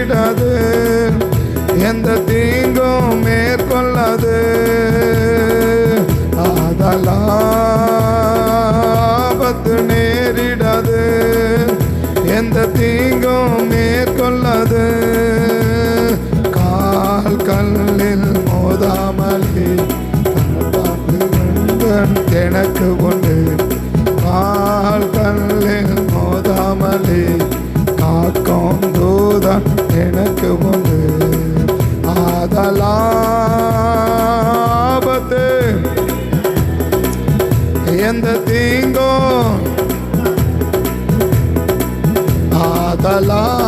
நேரிடாது, எந்த தீங்கும் மேற்கொள்ளாது. ஆபத்து நேரிடாது, எந்த தீங்கும் மேற்கொள்ளாது. கால் கல்லில் மோதாமலே எனக்கு உண்டு, கால் கல்லில் மோதாமலே காக்கும் தூதன் எனக்கு உண்டு. ஆதலாபத்து எந்த தீங்கும், ஆதலாபத்து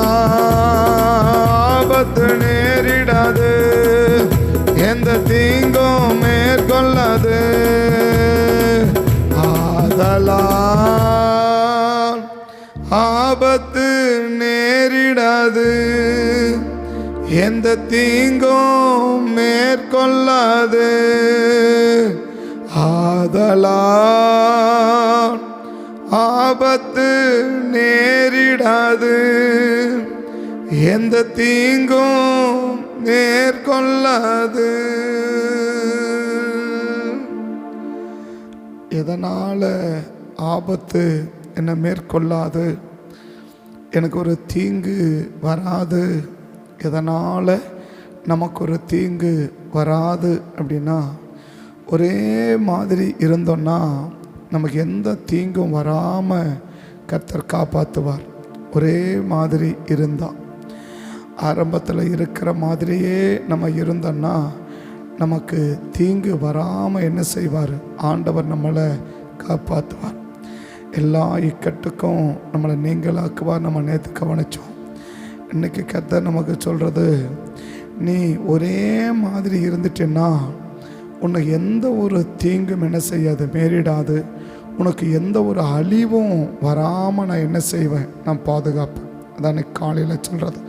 நேரிடாது, எந்த தீங்கும் மேற்கொள்ளாது. ஆதலால் ஆபத்து நேரிடாது, எந்த தீங்கும் மேற்கொள்ளாது. ஆதலால் ஆபத்து நேரிடாது, எந்த தீங்கும் மேற்கொள்ளாது. எதனால ஆபத்து என்னை மேற்கொள்ளாது, எனக்கு ஒரு தீங்கு வராது? எதனால் நமக்கு ஒரு தீங்கு வராது அப்படின்னா, ஒரே மாதிரி இருந்தோன்னா நமக்கு எந்த தீங்கும் வராமல் கர்த்தர் காப்பாற்றுவார். ஒரே மாதிரி இருந்தால், ஆரம்பத்தில் இருக்கிற மாதிரியே நம்ம இருந்தோன்னா நமக்கு தீங்கு வராமல் என்ன செய்வார்? ஆண்டவர் நம்மளை காப்பாற்றுவார். எல்லா இக்கட்டுக்கும் நம்மளை நீங்களாக்குவார். நம்ம நேற்று கவனித்தோம். இன்றைக்கி கர்த்தர் நமக்கு சொல்கிறது, நீ ஒரே மாதிரி இருந்துட்டேன்னா உனக்கு எந்த ஒரு தீங்கும் என்ன செய்யாது, நேரிடாது. உனக்கு எந்த ஒரு அழிவும் வராமல் நான் என்ன செய்வேன்? நான் பாதுகாப்பேன். அதான் காலையில் சொல்கிறது,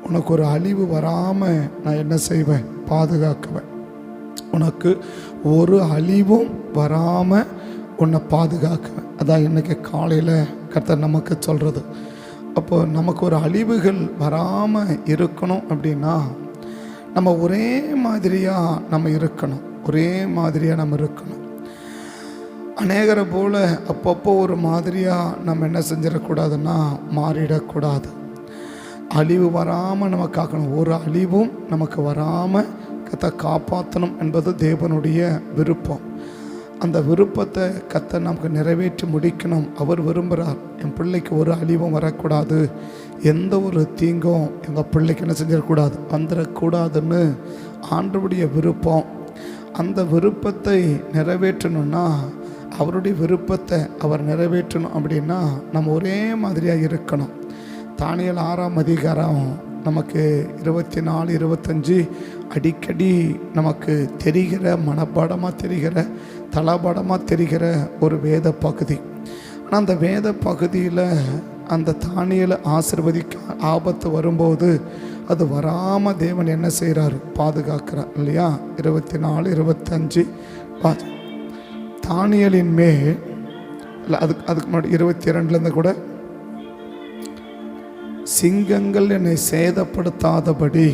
உனக்கு ஒரு அழிவு வராமல் நான் என்ன செய்வேன்? பாதுகாக்குவேன். உனக்கு ஒரு அழிவும் வராமல் உன்னை பாதுகாக்குவேன். அதான் இன்றைக்கி காலையில் கர்த்தர் நமக்கு சொல்கிறது. அப்போ நமக்கு ஒரு அழிவுகள் வராமல் இருக்கணும் அப்படின்னா நம்ம ஒரே மாதிரியாக நம்ம இருக்கணும். ஒரே மாதிரியாக நம்ம இருக்கணும். அநேகரை போல் அப்பப்போ ஒரு மாதிரியாக நம்ம என்ன செஞ்சிடக்கூடாதுன்னா மாறிடக்கூடாது. அழிவு வராமல் நம்ம காக்கணும். ஒரு அழிவும் நமக்கு வராமல் கர்த்தர் காப்பாற்றணும் என்பது தேவனுடைய விருப்பம். அந்த விருப்பத்தை கர்த்தர் நமக்கு நிறைவேற்றி முடிக்கணும். அவர் விரும்புகிறார், என் பிள்ளைக்கு ஒரு அழிவும் வரக்கூடாது, எந்த ஒரு தீங்கும் எங்கள் பிள்ளைக்கு என்ன செஞ்சிடக்கூடாது, வந்துடக்கூடாதுன்னு ஆண்டவருடைய விருப்பம். அந்த விருப்பத்தை நிறைவேற்றணும்னா, அவருடைய விருப்பத்தை அவர் நிறைவேற்றணும் அப்படின்னா நம்ம ஒரே மாதிரியாக இருக்கணும். தானியேல் 6ஆம் அதிகாரம் நமக்கு 24, 25 அடிக்கடி நமக்கு தெரிகிற, மனப்பாடமாக தெரிகிற, தளபாடமாக தெரிகிற ஒரு வேத பகுதி. ஆனால் அந்த வேத பகுதியில் அந்த தானியேலை ஆசீர்வதிக்க ஆபத்து வரும்போது அது வராமல் தேவன் என்ன செய்கிறார்? பாதுகாக்கிறார் இல்லையா? 24, 25 தானியேலின் மேல் இல்லை, அதுக்கு முன்னாடி 22 கூட, சிங்கங்கள் என்னை சேதப்படுத்தாதபடி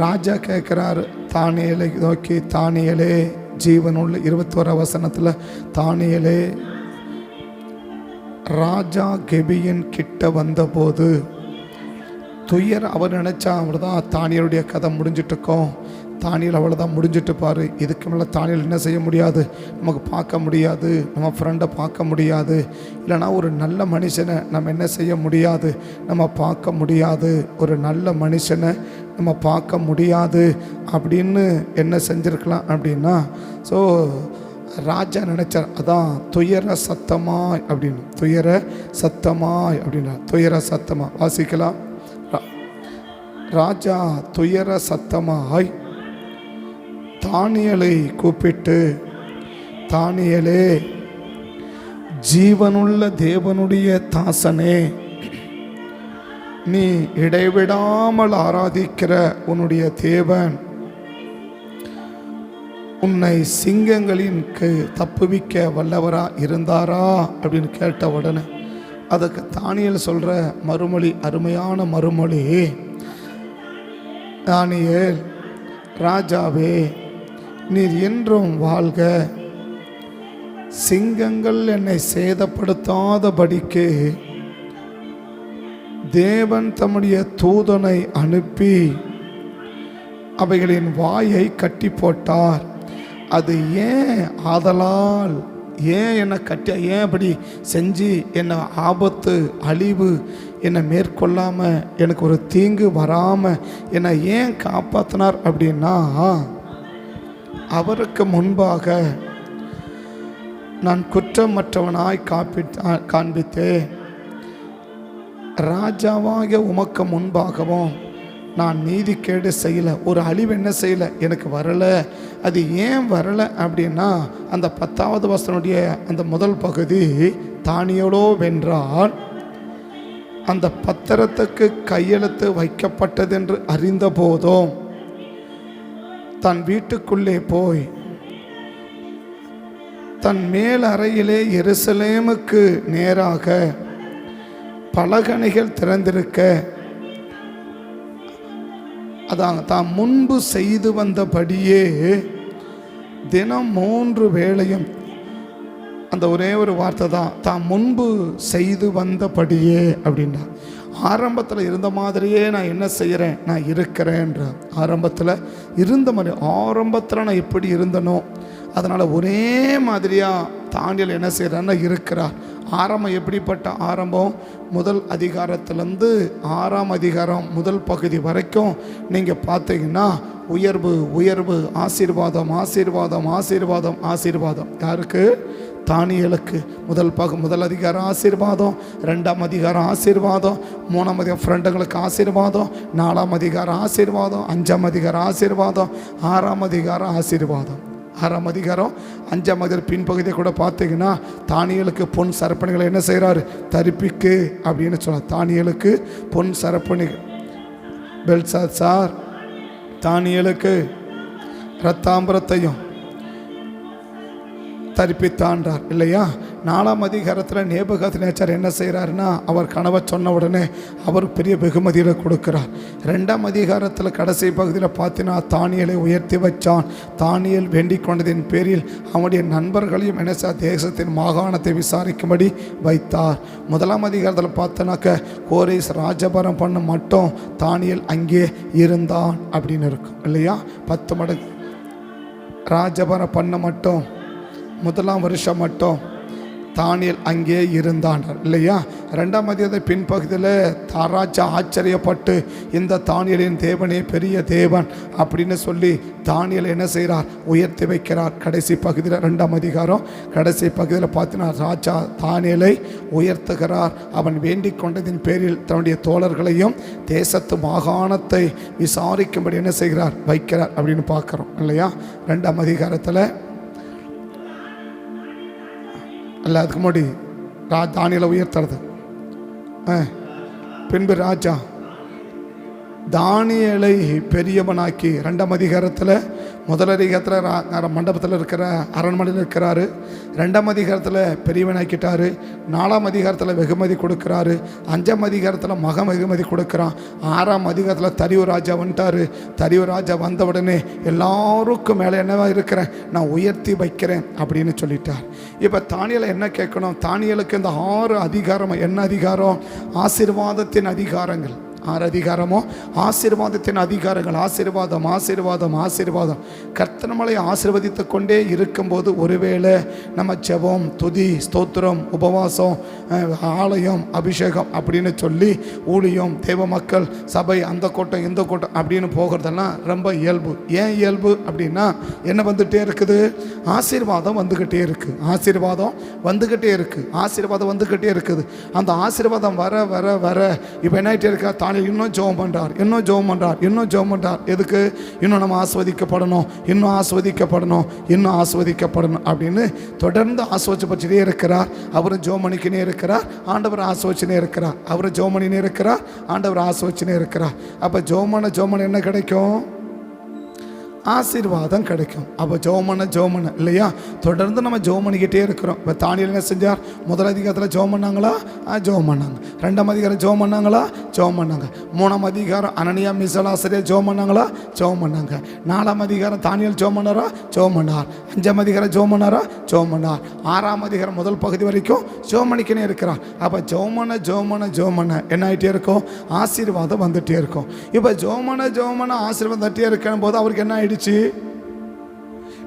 ராஜா கேட்குறாரு தானியேலை நோக்கி, தானியேலே ஜீவனுள்ள 21 வசனத்தில், தானியேலே ராஜா கெபியின் கிட்ட வந்தபோது துயர், அவர் நினச்சா அவ்வளோதான் தானியலுடைய கதை முடிஞ்சிட்ருக்கோம், தானியல் அவ்வளோதான் முடிஞ்சிட்டு பாரு, இதுக்கு மேலே தானியல் என்ன செய்ய முடியாது, நமக்கு பார்க்க முடியாது, நம்ம ஃப்ரெண்டை பார்க்க முடியாது, இல்லைனா ஒரு நல்ல மனுஷனை நம்ம என்ன செய்ய முடியாது, நம்ம பார்க்க முடியாது, ஒரு நல்ல மனுஷனை நம்ம பார்க்க முடியாது அப்படின்னு என்ன செஞ்சுருக்கலாம் அப்படின்னா, ஸோ ராஜா நினச்சார், அதான் துயர சத்தமாய் அப்படின்னு, துயர சத்தமாய் அப்படின்னா, துயர சத்தமாக வாசிக்கலாம். ராஜா துயர சத்தமாய் தானியேலை கூப்பிட்டு, தானியேலே ஜீவனுள்ள தேவனுடைய தாசனே, நீ இடைவிடாமல் ஆராதிக்கிற உன்னுடைய தேவன் உன்னை சிங்கங்களின் தப்புவிக்க வல்லவரா இருந்தாரா அப்படின்னு கேட்ட உடனே அதுக்கு தானியேல் சொல்கிற மறுமொழி, அருமையான மறுமொழி, தானியேல், ராஜாவே, நீர் என்றும் வாழ்க. சிங்கங்கள் என்னை சேதப்படுத்தாதபடிக்கு தேவன் தம்முடைய தூதனை அனுப்பி அவைகளின் வாயை கட்டி போட்டார். அது ஏன்? ஆதலால் ஏன் என்னை கட்டி, ஏன் அப்படி செஞ்சு என்னை ஆபத்து அழிவு என்னை மேற்கொள்ளாமல், எனக்கு ஒரு தீங்கு வராமல் என்னை ஏன் காப்பாற்றினார் அப்படின்னா, அவருக்கு முன்பாக நான் குற்றமற்றவனாய் காண்பித்தேன். ராஜாவாக உமக்கு முன்பாகவும் நான் நீதிக்கேடு செய்யலை, ஒரு அழிவு என்ன செய்யலை, எனக்கு வரலை. அது ஏன் வரலை அப்படின்னா, அந்த 10வது வசனனுடைய அந்த முதல் பகுதி, தானியேலோ வென்றால் அந்த பத்திரத்துக்கு கையெழுத்து வைக்கப்பட்டதென்று அறிந்த போதும் தன் வீட்டுக்குள்ளே போய் தன் மேல் அறையிலே எருசலேமுக்கு நேராக பலகணிகள் திறந்திருக்க, அதான் தான் முன்பு செய்து வந்தபடியே தினம் 3 வேளையும், அந்த ஒரே ஒரு வார்த்தை தான், தான் முன்பு செய்து வந்தபடியே அப்படின்னா, ஆரம்பத்தில் இருந்த மாதிரியே நான் என்ன செய்கிறேன், நான் இருக்கிறேன்ற. ஆரம்பத்தில் இருந்த மாதிரி, ஆரம்பத்தில் நான் எப்படி இருந்தனோ அதனால் ஒரே மாதிரியாக தானியேல் என்ன செய்கிறான்னா இருக்கிறார். ஆரம்பம் எப்படிப்பட்ட ஆரம்பம்? முதல் அதிகாரத்திலேருந்து 6ஆம் அதிகாரம் முதல் பகுதி வரைக்கும் நீங்கள் பார்த்தீங்கன்னா, உயர்வு உயர்வு, ஆசீர்வாதம் ஆசீர்வாதம் ஆசீர்வாதம் ஆசீர்வாதம். யாருக்கு? தானியேலுக்கு. முதல் அதிகாரம் ஆசீர்வாதம், 2ஆம் அதிகாரம் ஆசீர்வாதம், 3ஆம் அதிகாரம் ஃப்ரெண்டுங்களுக்கு ஆசீர்வாதம், 4ஆம் அதிகாரம் ஆசீர்வாதம், 5ஆம் அதிகாரம் ஆசீர்வாதம், 6ஆம் அதிகாரம் ஆசீர்வாதம். 6ஆம் அதிகாரம் 5ஆம் அதிகாரம் பின்பகுதியை கூட பார்த்தீங்கன்னா, தானியேலுக்கு பொன் சரப்பணிகளை என்ன செய்கிறாரு? தரிப்பிக்கு அப்படின்னு சொல்ல. தானியேலுக்கு பொன் சரப்பணிகள். பெல்சாத்சார் தானியேலுக்கு இரத்தாம்பரத்தையும் தரிப்பித்தான்றார் இல்லையா? 4ஆம் அதிகாரத்தில் நேபுகாத்நேச்சார் என்ன செய்கிறாருன்னா, அவர் கனவை சொன்ன உடனே அவர் பெரிய வெகுமதியில் கொடுக்கிறார். 2ஆம் அதிகாரத்தில் கடைசி பகுதியில் பார்த்தினா, தானியேலை உயர்த்தி வச்சான். தானியேல் வேண்டிக் கொண்டதின் பேரில் அவனுடைய நண்பர்களையும் என்ன தேசத்தின் மாகாணத்தை விசாரிக்கும்படி வைத்தார். 1ஆம் அதிகாரத்தில் பார்த்தனாக்க, கோரேஸ் ராஜபாரம் பண்ண மட்டும் தானியேல் அங்கே இருந்தான் அப்படின்னு இருக்கும் இல்லையா? 10 மடங்கு ராஜபாரம் பண்ண மட்டும் 1ஆம் வருஷம் மட்டும் தானியேல் அங்கே இருந்தான் இல்லையா? 2ஆம் அதிகாரத்தை பின்பகுதியில் ராஜா ஆச்சரியப்பட்டு, இந்த தானியேலின் தேவனே பெரிய தேவன் அப்படின்னு சொல்லி தானியேல் என்ன செய்கிறார்? உயர்த்தி வைக்கிறார். கடைசி பகுதியில் 2ஆம் அதிகாரம் கடைசி பகுதியில் பார்த்தீங்கன்னா, ராஜா தானியேலை உயர்த்துகிறார். அவன் வேண்டிக் கொண்டதின் பேரில் தன்னுடைய தோழர்களையும் தேசத்து மாகாணத்தை விசாரிக்கும்படி என்ன செய்கிறார்? வைக்கிறார் அப்படின்னு பார்க்குறோம் இல்லையா? 2ஆம் அதிகாரத்தில் அல்ல, அதுக்கு முன்னாடி தானியேலை உயர்த்துறது. பின்பு ராஜா தானியேலை பெரியவனாக்கி 2ஆம் அதிகாரத்தில் முதல் அதிகாரத்தில் மண்டபத்தில் இருக்கிற அரண்மனையில் இருக்கிறாரு. 2ஆம் அதிகாரத்தில் பெரியவனாக்கிட்டாரு. 4ஆம் அதிகாரத்தில் வெகுமதி கொடுக்குறாரு. 5ஆம் அதிகாரத்தில் வெகுமதி கொடுக்குறான். 6ஆம் அதிகாரத்தில் தரியு ராஜா வந்துட்டார். தரியு ராஜா வந்த உடனே எல்லாருக்கும் மேலே என்னவா இருக்கிறேன், நான் உயர்த்தி வைக்கிறேன் அப்படின்னு சொல்லிட்டார். இப்போ தானியேலை என்ன கேட்கணும்? தானியேலுக்கு இந்த 6 அதிகாரம் என்ன அதிகாரம்? ஆசீர்வாதத்தின் அதிகாரங்கள். 6 அதிகாரமோ ஆசீர்வாதத்தின் அதிகாரங்கள். ஆசீர்வாதம் ஆசீர்வாதம் ஆசீர்வாதம். கர்த்தர் நம்மளை ஆசீர்வதித்து கொண்டே இருக்கும்போது, ஒருவேளை நம்ம ஜெபம், துதி, ஸ்தோத்திரம், உபவாசம், ஆலயம், அபிஷேகம் அப்படின்னு சொல்லி ஊழியம், தேவ மக்கள், சபை, அந்த கூட்டம் இந்த கூட்டம் அப்படின்னு போகிறதெல்லாம் ரொம்ப இயல்பு. ஏன் இயல்பு அப்படின்னா, என்ன வந்துகிட்டே இருக்குது? ஆசீர்வாதம் வந்துக்கிட்டே இருக்குது. ஆசீர்வாதம் வந்துக்கிட்டே இருக்குது. ஆசீர்வாதம் வந்துக்கிட்டே இருக்குது. அந்த ஆசீர்வாதம் வர வர வர இப்போ என்னாகிட்டே இருக்கா? இன்னும் ஜெபம் பண்ணுறார், இன்னும் ஜெபம் பண்ணுறார், இன்னும் ஜெபம் பண்ணுறார். எதுக்கு? இன்னும் நம்ம ஆஸ்வதிக்கப்படணும், இன்னும் ஆஸ்வதிக்கப்படணும், இன்னும் ஆஸ்வதிக்கப்படணும் அப்படின்னு தொடர்ந்து ஆஸ்வதிப்பட்டே இருக்கிறார். அவரும் ஜெபம் பண்ணிக்கினே இருக்கிறார், ஆண்டவர் ஆஸ்வதிச்சுனே இருக்கிறார். அவரும் ஜெபம் பண்ணினே இருக்கிறார், ஆண்டவர் ஆஸ்வதிச்சுனே இருக்கிறார். அப்போ ஜெபமான என்ன கிடைக்கும்? ஆசீர்வாதம் கிடைக்கும். அப்போ ஜெபம் பண்ண இல்லையா, தொடர்ந்து நம்ம ஜெபம் பண்ணிக்கிட்டே இருக்கிறோம். இப்போ தானியேல் என்ன செஞ்சார்? முதல் அதிகாரத்தில் ஜெபம் பண்ணாங்களா? ஜெபம் பண்ணாங்க. 2ஆம் அதிகாரம் ஜெபம் பண்ணாங்களா? ஜெபம் பண்ணாங்க. 3ஆம் அதிகாரம் அனனியா மீசால் ஆசிரியர் ஜெபம் பண்ணாங்களா? ஜெபம் பண்ணாங்க. 4ஆம் அதிகாரம் தானியேல் ஜெபம் பண்ணாரா? ஜெபம் பண்ணார். 5ஆம் அதிகாரம் ஜெபம் பண்ணாரா? ஜெபம் பண்ணார். 6ஆம் அதிகாரம் முதல் பகுதி வரைக்கும் ஜெபம் பண்ணிக்கினே இருக்கிறார். அப்போ ஜெபம் பண்ண என்ன ஆகிட்டே இருக்கும்? ஆசீர்வாதம் வந்துகிட்டே இருக்கும். இப்போ ஜெபம் பண்ண ஆசீர்வாதம் தட்டே இருக்கிற போது அவருக்கு என்ன ஆயிடுச்சு?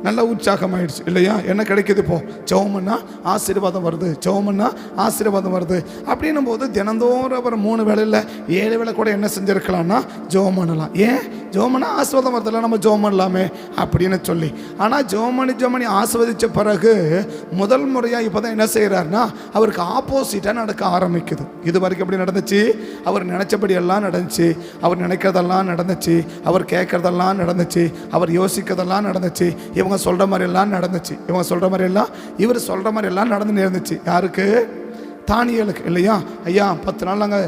நல்ல உற்சாகமாயிடுச்சு இல்லையா? என்ன கிடைக்குது? இப்போ ஜெபம்னா ஆசீர்வாதம் வருது, ஜெபம்னா ஆசீர்வாதம் வருது. அப்படின்னும் போது தினந்தோறும் அவர் 3 வேளையில் 7 வேளை கூட என்ன செஞ்சுருக்கலாம்னா ஜெபம் பண்ணலாம். ஏன்? ஜெபம்னா ஆசீர்வாதம் வருதில்ல, நம்ம ஜெபம் பண்ணலாமே அப்படின்னு சொல்லி. ஆனால் ஜெபம் பண்ணி ஆசீர்வதித்த பிறகு முதல் முறையாக இப்போ தான் என்ன செய்கிறாருன்னா அவருக்கு ஆப்போசிட்டாக நடக்க ஆரம்பிக்குது. இது வரைக்கும் எப்படி நடந்துச்சு? அவர் நினச்சபடி எல்லாம் நடந்துச்சு, அவர் நினைக்கிறதெல்லாம் நடந்துச்சு, அவர் கேட்குறதெல்லாம் நடந்துச்சு, அவர் யோசிக்கிறதெல்லாம் நடந்துச்சு, இவங்க சொல்கிற மாதிரி எல்லாம் நடந்துச்சு, இவர் சொல்கிற மாதிரி எல்லாம் நடந்துன்னு இருந்துச்சு. யாருக்கு? தானியேலுக்கு இல்லையா? ஐயா 10 நாள் நாங்கள்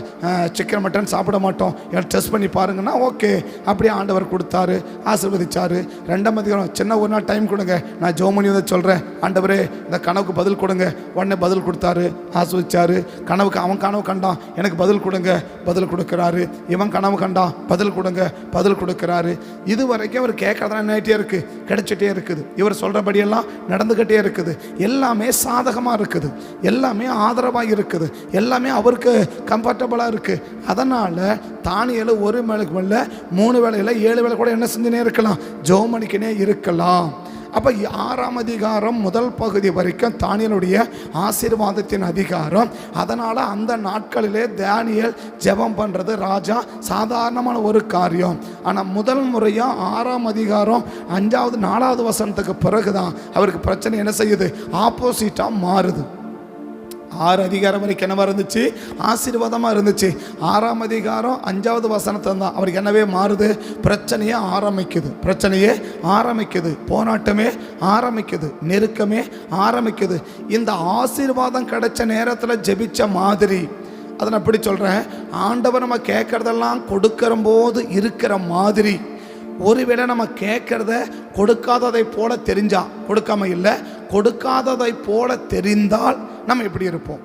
சிக்கன் மட்டன் சாப்பிட மாட்டோம், எனக்கு டெஸ்ட் பண்ணி பாருங்கன்னா ஓகே, அப்படியே ஆண்டவர் கொடுத்தாரு, ஆசீர்வதிச்சார். 2ஆம் அதிகாரம் சின்ன ஒரு நாள் டைம் கொடுங்க, நான் ஜெபம் வந்து சொல்கிறேன், ஆண்டவரே இந்த கனவுக்கு பதில் கொடுங்க. உடனே பதில் கொடுத்தாரு, ஆசீர்வதிச்சார். கனவுக்கு அவன் கனவு கண்டான், எனக்கு பதில் கொடுங்க, பதில் கொடுக்குறாரு. இவன் கனவு கண்டான், பதில் கொடுங்க, பதில் கொடுக்குறாரு. இது வரைக்கும் அவர் கேட்கறதா என்னாகிட்டே இருக்குது, கிடைச்சிட்டே இருக்குது. இவர் சொல்கிறபடியெல்லாம் நடந்துக்கிட்டே இருக்குது. எல்லாமே சாதகமாக இருக்குது, எல்லாமே ஆதரவாக இருக்குது, எல்லாமே அவருக்கு கம்ஃபர்டபுளாக இருக்குது. அதனால் தானியேல் ஒரு வேளைக்கு மேலே 3 வேளையில் 7 வேளை கூட என்ன செஞ்சுனே இருக்கலாம்? ஜெபம் பண்ணிக்கினே இருக்கலாம். அப்போ 6ஆம் அதிகாரம் முதல் பகுதி வரைக்கும் தானியேலுடைய ஆசீர்வாதத்தின் அதிகாரம். அதனால் அந்த நாட்களிலே தானியேல் ஜெபம் பண்ணுறது ராஜா சாதாரணமான ஒரு காரியம். ஆனால் முதல் முறையாக 6ஆம் அதிகாரம் 5வது 4வது வசனத்துக்கு பிறகு தான் அவருக்கு பிரச்சனை என்ன செய்யுது? ஆப்போசிட்டாக மாறுது. 6 அதிகாரம் வரைக்கும் என்னவா இருந்துச்சு? ஆசீர்வாதமாக இருந்துச்சு. 6ஆம் அதிகாரம் 5வது வசனத்தை தான் அவருக்கு என்னவே மாறுது? பிரச்சனையே ஆரம்பிக்குது, போராட்டமே ஆரம்பிக்குது, நெருக்கமே ஆரம்பிக்குது. இந்த ஆசீர்வாதம் கிடைச்ச நேரத்தில் ஜெபிச்ச மாதிரி, அதை நான் எப்படி சொல்கிறேன், ஆண்டவர் நம்ம கேட்குறதெல்லாம் கொடுக்கிற போது இருக்கிற மாதிரி, ஒருவேளை நம்ம கேட்கறத கொடுக்காததை போல தெரிஞ்சா, கொடுக்காம இல்லை, கொடுக்காததை போல தெரிந்தால் நம்ம எப்படி இருப்போம்?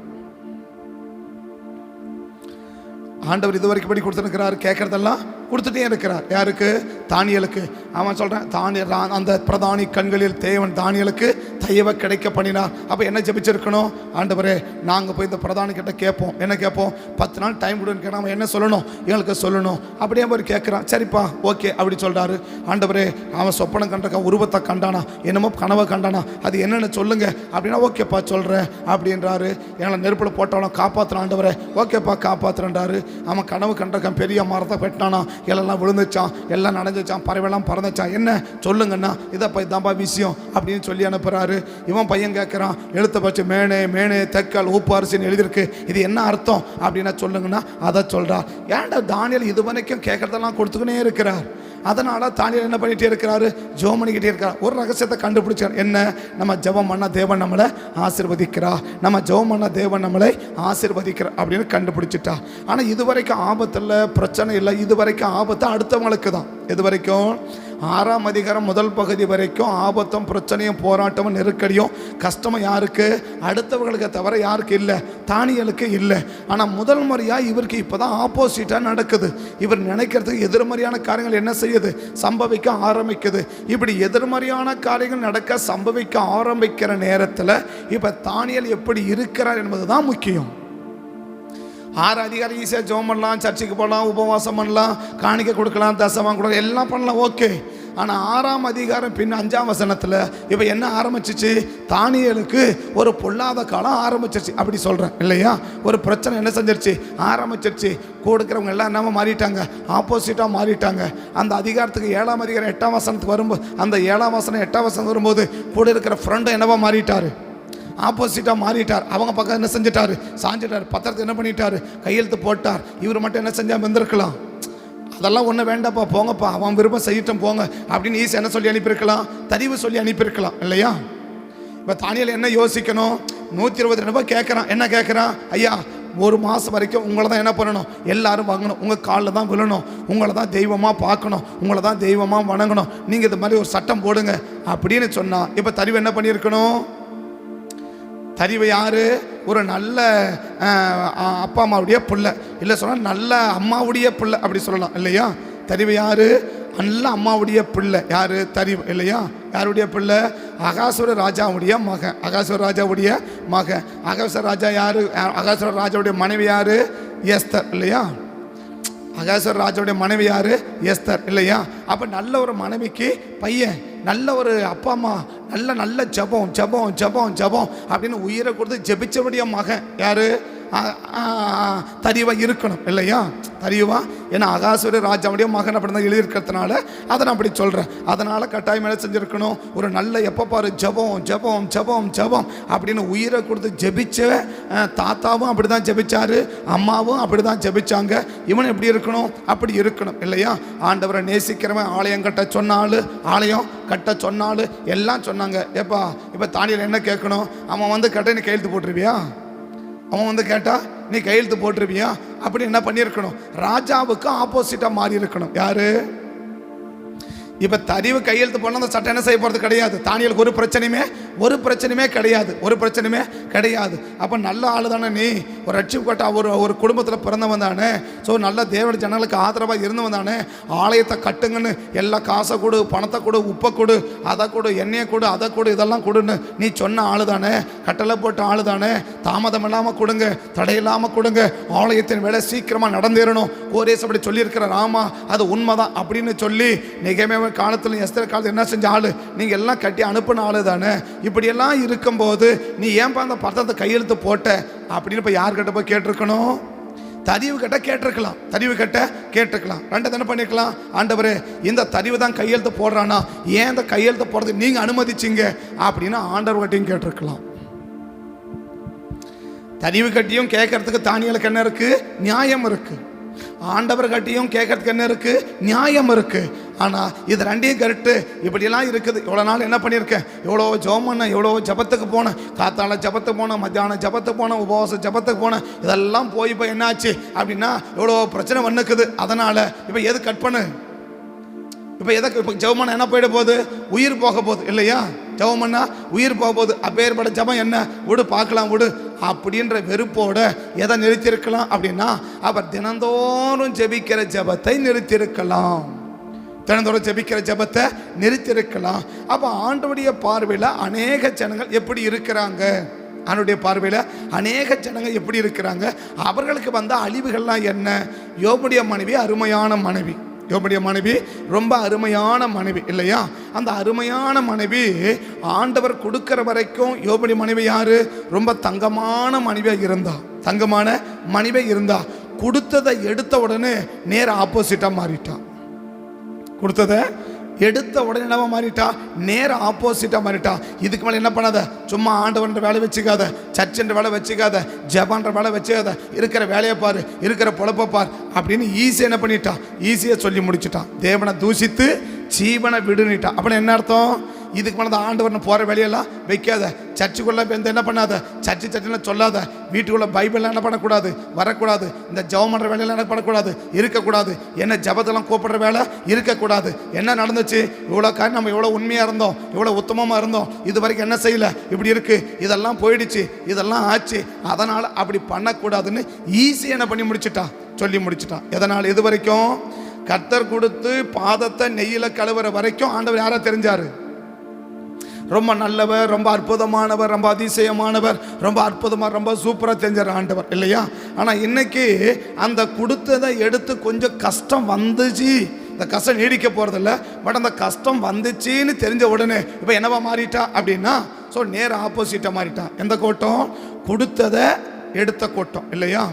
ஆண்டவர் இதுவரைக்கும் படி கொடுத்துருக்கிறார், கேட்கறதெல்லாம் கொடுத்துட்டே இருக்கிறார். யாருக்கு? தானியேலுக்கு. அவன் சொல்கிறான், தானியல் அந்த பிரதானி கண்களில் தேவன் தானியேலுக்கு தயவை கிடைக்க பண்ணினார். அப்போ என்ன ஜெபிச்சிருக்கணும்? ஆண்டவரே நாங்கள் போய் இந்த பிரதானி கிட்ட கேட்போம், என்ன கேட்போம்? 10 நாள் டைம் கொடுன்னு கேட்டால் அவன் என்ன சொல்லணும்? எங்களுக்கு சொல்லணும். அப்படியே போய் கேட்குறான். சரிப்பா ஓகே அப்படி சொல்கிறாரு. ஆண்டவரே அவன் சொப்பனம் கண்டிருக்கான், உருவத்தை கண்டானா, என்னமோ கனவை கண்டானா, அது என்னென்னு சொல்லுங்க அப்படின்னா ஓகேப்பா சொல்கிறேன் அப்படின்றாரு. ஏன்னா நெருப்பில் போட்டவனை காப்பாற்றுறான் ஆண்டவரே, ஓகேப்பா காப்பாற்றுறாரு. அவன் கனவு கண்டிருக்கான், பெரிய மரத்தை வெட்டினானா, எல்லாம் விழுந்துச்சான், எல்லாம் நடந்துச்சான், பறவைலாம் பறந்துச்சான், என்ன சொல்லுங்கண்ணா, இதாப்பா விஷயம் அப்படின்னு சொல்லி அனுப்புகிறாரு. இவன் பையன் கேட்குறான், எழுத்த பச்சு மேனே தெக்கல் உப்பு அரிசின்னு எழுதியிருக்கு, இது என்ன அர்த்தம் அப்படின்னா சொல்லுங்கன்னா அதை சொல்கிறா. ஏன்டா தானியேல் இது வரைக்கும் கேட்குறதெல்லாம் கொடுத்துக்கினே இருக்கிறார். அதனால் தானியேல் என்ன பண்ணிகிட்டே இருக்கிறாரு? ஜெபம் பண்ணிக்கிட்டே இருக்கிறார். ஒரு ரகசியத்தை கண்டுபிடிச்சார். என்ன? நம்ம ஜெபம் பண்ண தேவன் நம்மளை ஆசீர்வதிக்கிறா, நம்ம ஜெபம் பண்ண தேவன் நம்மளை ஆசீர்வதிக்கிறா அப்படின்னு கண்டுபிடிச்சிட்டா. ஆனால் இது வரைக்கும் ஆபத்து இல்லை, பிரச்சனை இல்லை. இது வரைக்கும் ஆபத்து அடுத்தவங்களுக்கு தான். இது வரைக்கும் 6ஆம் அதிகாரம் முதல் பகுதி வரைக்கும் ஆபத்தும் பிரச்சனையும் போராட்டமும் நெருக்கடியும் கஷ்டமும் யாருக்கு? அடுத்தவர்களுக்கு தவிர யாருக்கு இல்லை? தானியேலுக்கு இல்லை. ஆனால் முதல் முறையாக இவருக்கு இப்போ தான் ஆப்போசிட்டாக நடக்குது. இவர் நினைக்கிறதுக்கு எதிர்மறையான காரியங்கள் என்ன செய்யுது? சம்பவிக்க ஆரம்பிக்குது. இப்படி எதிர்மறையான காரியங்கள் நடக்க சம்பவிக்க ஆரம்பிக்கிற நேரத்தில் இப்போ தானியேல் எப்படி இருக்கிறார் என்பது தான் முக்கியம். 6 அதிகாரம் ஈஸியாக ஜெபம் பண்ணலாம், சர்ச்சுக்கு போகலாம், உபவாசம் பண்ணலாம், காணிக்கை கொடுக்கலாம், தசமம் கொடுக்கலாம், எல்லாம் பண்ணலாம், ஓகே. ஆனால் 6ஆம் அதிகாரம் பின் 5ஆம் வசனத்தில் இப்போ என்ன ஆரம்பிச்சிச்சு? தானியேலுக்கு ஒரு பொல்லாத காலம் ஆரம்பிச்சிருச்சு. அப்படி சொல்கிறேன் இல்லையா? ஒரு பிரச்சனை என்ன செஞ்சிருச்சு? ஆரம்பிச்சிருச்சு. கொடுக்குறவங்க எல்லாம் என்னமா மாறிட்டாங்க? ஆப்போசிட்டாக மாறிட்டாங்க. அந்த அதிகாரத்துக்கு 7ஆம் அதிகாரம் 8ஆம் வசனத்துக்கு வரும்போது, அந்த 7ஆம் வசனம் 8ஆம் வசனம் வரும்போது கூட இருக்கிற ஃப்ரெண்டை என்னவா மாறிட்டார்? ஆப்போசிட்டாக மாறிட்டார். அவங்க பக்கம் என்ன செஞ்சிட்டாரு? சாஞ்சிட்டார். பத்திரத்தை என்ன பண்ணிட்டாரு? கையெழுத்து போட்டார். இவர் மட்டும் என்ன செஞ்சால் வந்திருக்கலாம்? அதெல்லாம் ஒன்றும் வேண்டாப்பா, போங்கப்பா, அவன் விருப்பம் செய்யட்டும் போங்க அப்படின்னு ஈஸி என்ன சொல்லி அனுப்பியிருக்கலாம்? தரிவு சொல்லி அனுப்பியிருக்கலாம் இல்லையா? இப்போ தானியேல் என்ன யோசிக்கணும்? 120 ரூபாய் கேட்குறான். என்ன கேட்குறான்? ஐயா 1 மாதம் வரைக்கும் உங்களை தான் என்ன பண்ணணும், எல்லாரும் வாங்கணும், உங்கள் காலில் தான் விழணும், உங்களை தான் தெய்வமாக பார்க்கணும், உங்களை தான் தெய்வமாக வணங்கணும், நீங்கள் இது மாதிரி ஒரு சட்டம் போடுங்க அப்படின்னு சொன்னால், இப்போ தரிவு என்ன பண்ணியிருக்கணும்? தரிவு யார்? ஒரு நல்ல அப்பா அம்மாவுடைய பிள்ளை, இல்லை சொன்னால் நல்ல அம்மாவுடைய பிள்ளை அப்படி சொல்லலாம் இல்லையா? தரிவு யார்? நல்ல அம்மாவுடைய பிள்ளை யார்? தரிவு இல்லையா? யாருடைய பிள்ளை? அகாசுர ராஜாவுடைய மகன். அகாசுர ராஜாவுடைய மகன். அகாசுர ராஜா யார்? அகாசுர ராஜாவுடைய மனைவி யார்? எஸ்தர் இல்லையா? அகாசுர ராஜாவுடைய மனைவி யார்? எஸ்தர் இல்லையா? அப்போ நல்ல ஒரு மனைவிக்கு பையன், நல்ல ஒரு அப்பா அம்மா, நல்ல ஜபம் ஜபம் ஜபம் ஜபம் அப்படின்னு உயிரை கொடுத்து ஜபிச்சபடிய மகன் யார்? தரிவா இருக்கணும் இல்லையா? தரிவா, ஏன்னா அகாசுர ராஜாவுடைய மகன் அப்படி தான் எழுதியிருக்கிறதுனால அதை நான் அப்படி சொல்கிறேன். அதனால் கட்டாயம் என்ன செஞ்சுருக்கணும்? ஒரு நல்ல எப்போ பாரு ஜபம் ஜபம் ஜபம் ஜபம் அப்படின்னு உயிரை கொடுத்து ஜபிச்ச தாத்தாவும் அப்படி தான் ஜபிச்சாரு, அம்மாவும் அப்படி தான் ஜபிச்சாங்க. இவன் எப்படி இருக்கணும்? அப்படி இருக்கணும் இல்லையா? ஆண்டவரை நேசிக்கிறவன் ஆலயம் கட்ட சொன்னாலும், ஆலயம் கட்ட சொன்னாலும் எல்லாம் சொன்னாங்க. ஏப்பா இப்போ தானியல் என்ன கேட்கணும்? அவன் வந்து கட்ட நீ கையெழுத்து போட்டுருவியா? அவன் வந்து கேட்டா நீ கையெழுத்து போட்டுருவியா? அப்படி என்ன பண்ணியிருக்கணும்? ராஜாவுக்கு ஆப்போசிட்டாக மாறி இருக்கணும். யாரு? இப்போ தரிவு கையெழுத்து போனால் அந்த சட்டம் என்ன செய்ய போகிறது கிடையாது. தானியலுக்கு ஒரு பிரச்சனையுமே கிடையாது. அப்போ நல்ல ஆள் தானே நீ, ஒரு ரட்சிக்கப்பட்ட ஒரு குடும்பத்தில் பிறந்தவன் தானே, ஸோ நல்ல தேவ ஜனங்களுக்கு ஆதரவாக இருந்தவன் தானே. ஆலயத்தை கட்டுங்கன்னு எல்லா காசை கொடு, பணத்தை கொடு, உப்பை கொடு, அதை கொடு, எண்ணெயை கொடு, அதை கொடு, இதெல்லாம் கொடுன்னு நீ சொன்ன ஆள் தானே, கட்டளை போட்ட ஆள் தானே. தாமதம் இல்லாமல் கொடுங்க, தடையில்லாமல் கொடுங்க, ஆலயத்தின் வேலை சீக்கிரமாக நடந்தேறணும். கோரேஸ் அப்படி சொல்லியிருக்கிற ராமா, அது உண்மைதான் அப்படின்னு சொல்லி நிகழ்மை காலத்தில் எஸ்தர் காலத்தில் என்ன செஞ்ச ஆளு? நீங்கள் எல்லாம் கட்டி அனுப்பின ஆளு தானே. இப்படியெல்லாம் இருக்கும்போது நீ ஏன்பா அந்த பத்திரத்தை கையெழுத்து போட்ட அப்படின்னு இப்போ யார்கிட்ட போய் கேட்டிருக்கணும்? தரிவு கட்ட கேட்டிருக்கலாம். ரெண்டு தானே பண்ணிருக்கலாம். ஆண்டவரே இந்த தரிவு தான் கையெழுத்து போடுறானா, ஏன் இந்த கையெழுத்து போடுறது நீங்கள் அனுமதிச்சிங்க அப்படின்னு ஆண்டவர்கிட்டையும் கேட்டிருக்கலாம். தரிவு கட்டியும் கேட்கறதுக்கு தானியலுக்கு என்ன இருக்கு? நியாயம் இருக்கு. ஆண்டவர் கட்டியும் கேட்கறதுக்கு என்ன இருக்கு? நியாயம் இருக்கு. ஆனால் இது ரெண்டையும் கரெக்டு இப்படியெல்லாம் இருக்குது. இவ்வளோ நாள் என்ன பண்ணியிருக்கேன்? எவ்வளோ ஜெபம் பண்ணேன், எவ்வளோ ஜபத்துக்கு போனேன், காத்தால ஜபத்துக்கு போனேன், மத்தியானம் ஜபத்துக்கு போனேன், உபவாச ஜபத்துக்கு போனேன், இதெல்லாம் போய் இப்போ என்னாச்சு அப்படின்னா எவ்வளோ பிரச்சனை வந்துக்குது. அதனால் இப்போ எது கட் பண்ணு? இப்போ ஜெபம் என்ன போயிட போகுது? உயிர் போக போகுது இல்லையா? ஜெபம் பண்ணா உயிர் போக போகுது. அப்பேற்பட்ட ஜெபம் என்ன? விடு பார்க்கலாம் விடு அப்படின்ற வெறுப்போட எதை நிறுத்தியிருக்கலாம் அப்படின்னா, அவர் தினந்தோறும் ஜெபிக்கிற ஜெபத்தை நிறுத்தியிருக்கலாம். அப்போ ஆண்டவருடைய பார்வையில் அநேக ஜனங்கள் எப்படி இருக்கிறாங்க? அவர்களுக்கு வந்த அழிவுகள்லாம் என்ன? யோபுடைய மனைவி அருமையான மனைவி. ரொம்ப அருமையான மனைவி இல்லையா? அந்த அருமையான மனைவி ஆண்டவர் கொடுக்கிற வரைக்கும் யோபுடைய மனைவி யாரு? ரொம்ப தங்கமான மனைவியாக இருந்தா. கொடுத்ததை எடுத்த உடனே நேர ஆப்போசிட்டாக மாறிட்டான். நேர ஆப்போசிட்டாக மாறிட்டா. இதுக்கு மேலே என்ன பண்ணாத, சும்மா ஆண்டவன்ற வேலை வச்சுக்காத, சர்ச்சன்ற வேலை வச்சுக்காத, ஜபான்ற வேலை வச்சுக்காத, இருக்கிற வேலையை பாரு, இருக்கிற பொழப்பை பார் அப்படின்னு ஈஸியாக என்ன பண்ணிட்டான்? ஈஸியாக சொல்லி முடிச்சுட்டான். தேவனை தூஷித்து ஜீவனை விடுனிட்டான். அப்படின்னு என்ன அர்த்தம்? இதுக்கு மேலே ஆண்டவர்னு போகிற வேலையெல்லாம் வைக்காத, சர்ச்சுக்குள்ளே என்ன பண்ணாத, சர்ச்சுன்னு சொல்லாத, வீட்டுக்குள்ளே பைபிள்லாம் என்ன பண்ணக்கூடாது, வரக்கூடாது, இந்த ஜெபம் பண்ணுற வேலையெல்லாம் என்ன பண்ணக்கூடாது, இருக்கக்கூடாது, என்ன ஜபத்தெல்லாம் கூப்பிடுற வேலை இருக்கக்கூடாது. என்ன நடந்துச்சு? இவ்வளோ காரணம் நம்ம எவ்வளோ உண்மையாக இருந்தோம், எவ்வளோ உத்தமமாக இருந்தோம், இது வரைக்கும் என்ன செய்யலை, இப்படி இருக்குது, இதெல்லாம் போயிடுச்சு, இதெல்லாம் ஆச்சு, அதனால் அப்படி பண்ணக்கூடாதுன்னு ஈஸியாக என்ன பண்ணி சொல்லி முடிச்சிட்டான். எதனால்? இது வரைக்கும் கர்த்தர் கொடுத்து பாதத்தை நெய்யில் கழுவுற வரைக்கும் ஆண்டவர் யாரா தெரிஞ்சாரு? ரொம்ப நல்லவர், ரொம்ப அற்புதமானவர், ரொம்ப அதிசயமானவர், ரொம்ப அற்புதமாக, ரொம்ப சூப்பராக தெரிஞ்சார் ஆண்டவர் இல்லையா? ஆனால் இன்னைக்கு அந்த கொடுத்ததை எடுத்து கொஞ்சம் கஷ்டம் வந்துச்சு, இந்த கஷ்டம் நீடிக்க போகிறதில்ல, பட் அந்த கஷ்டம் வந்துச்சின்னு தெரிஞ்ச உடனே இப்போ என்னவா மாறிட்டா அப்படின்னா, ஸோ நேர ஆப்போசிட்டாக மாறிட்டான். எந்த கூட்டம்? கொடுத்ததை எடுத்த கூட்டம் இல்லையா?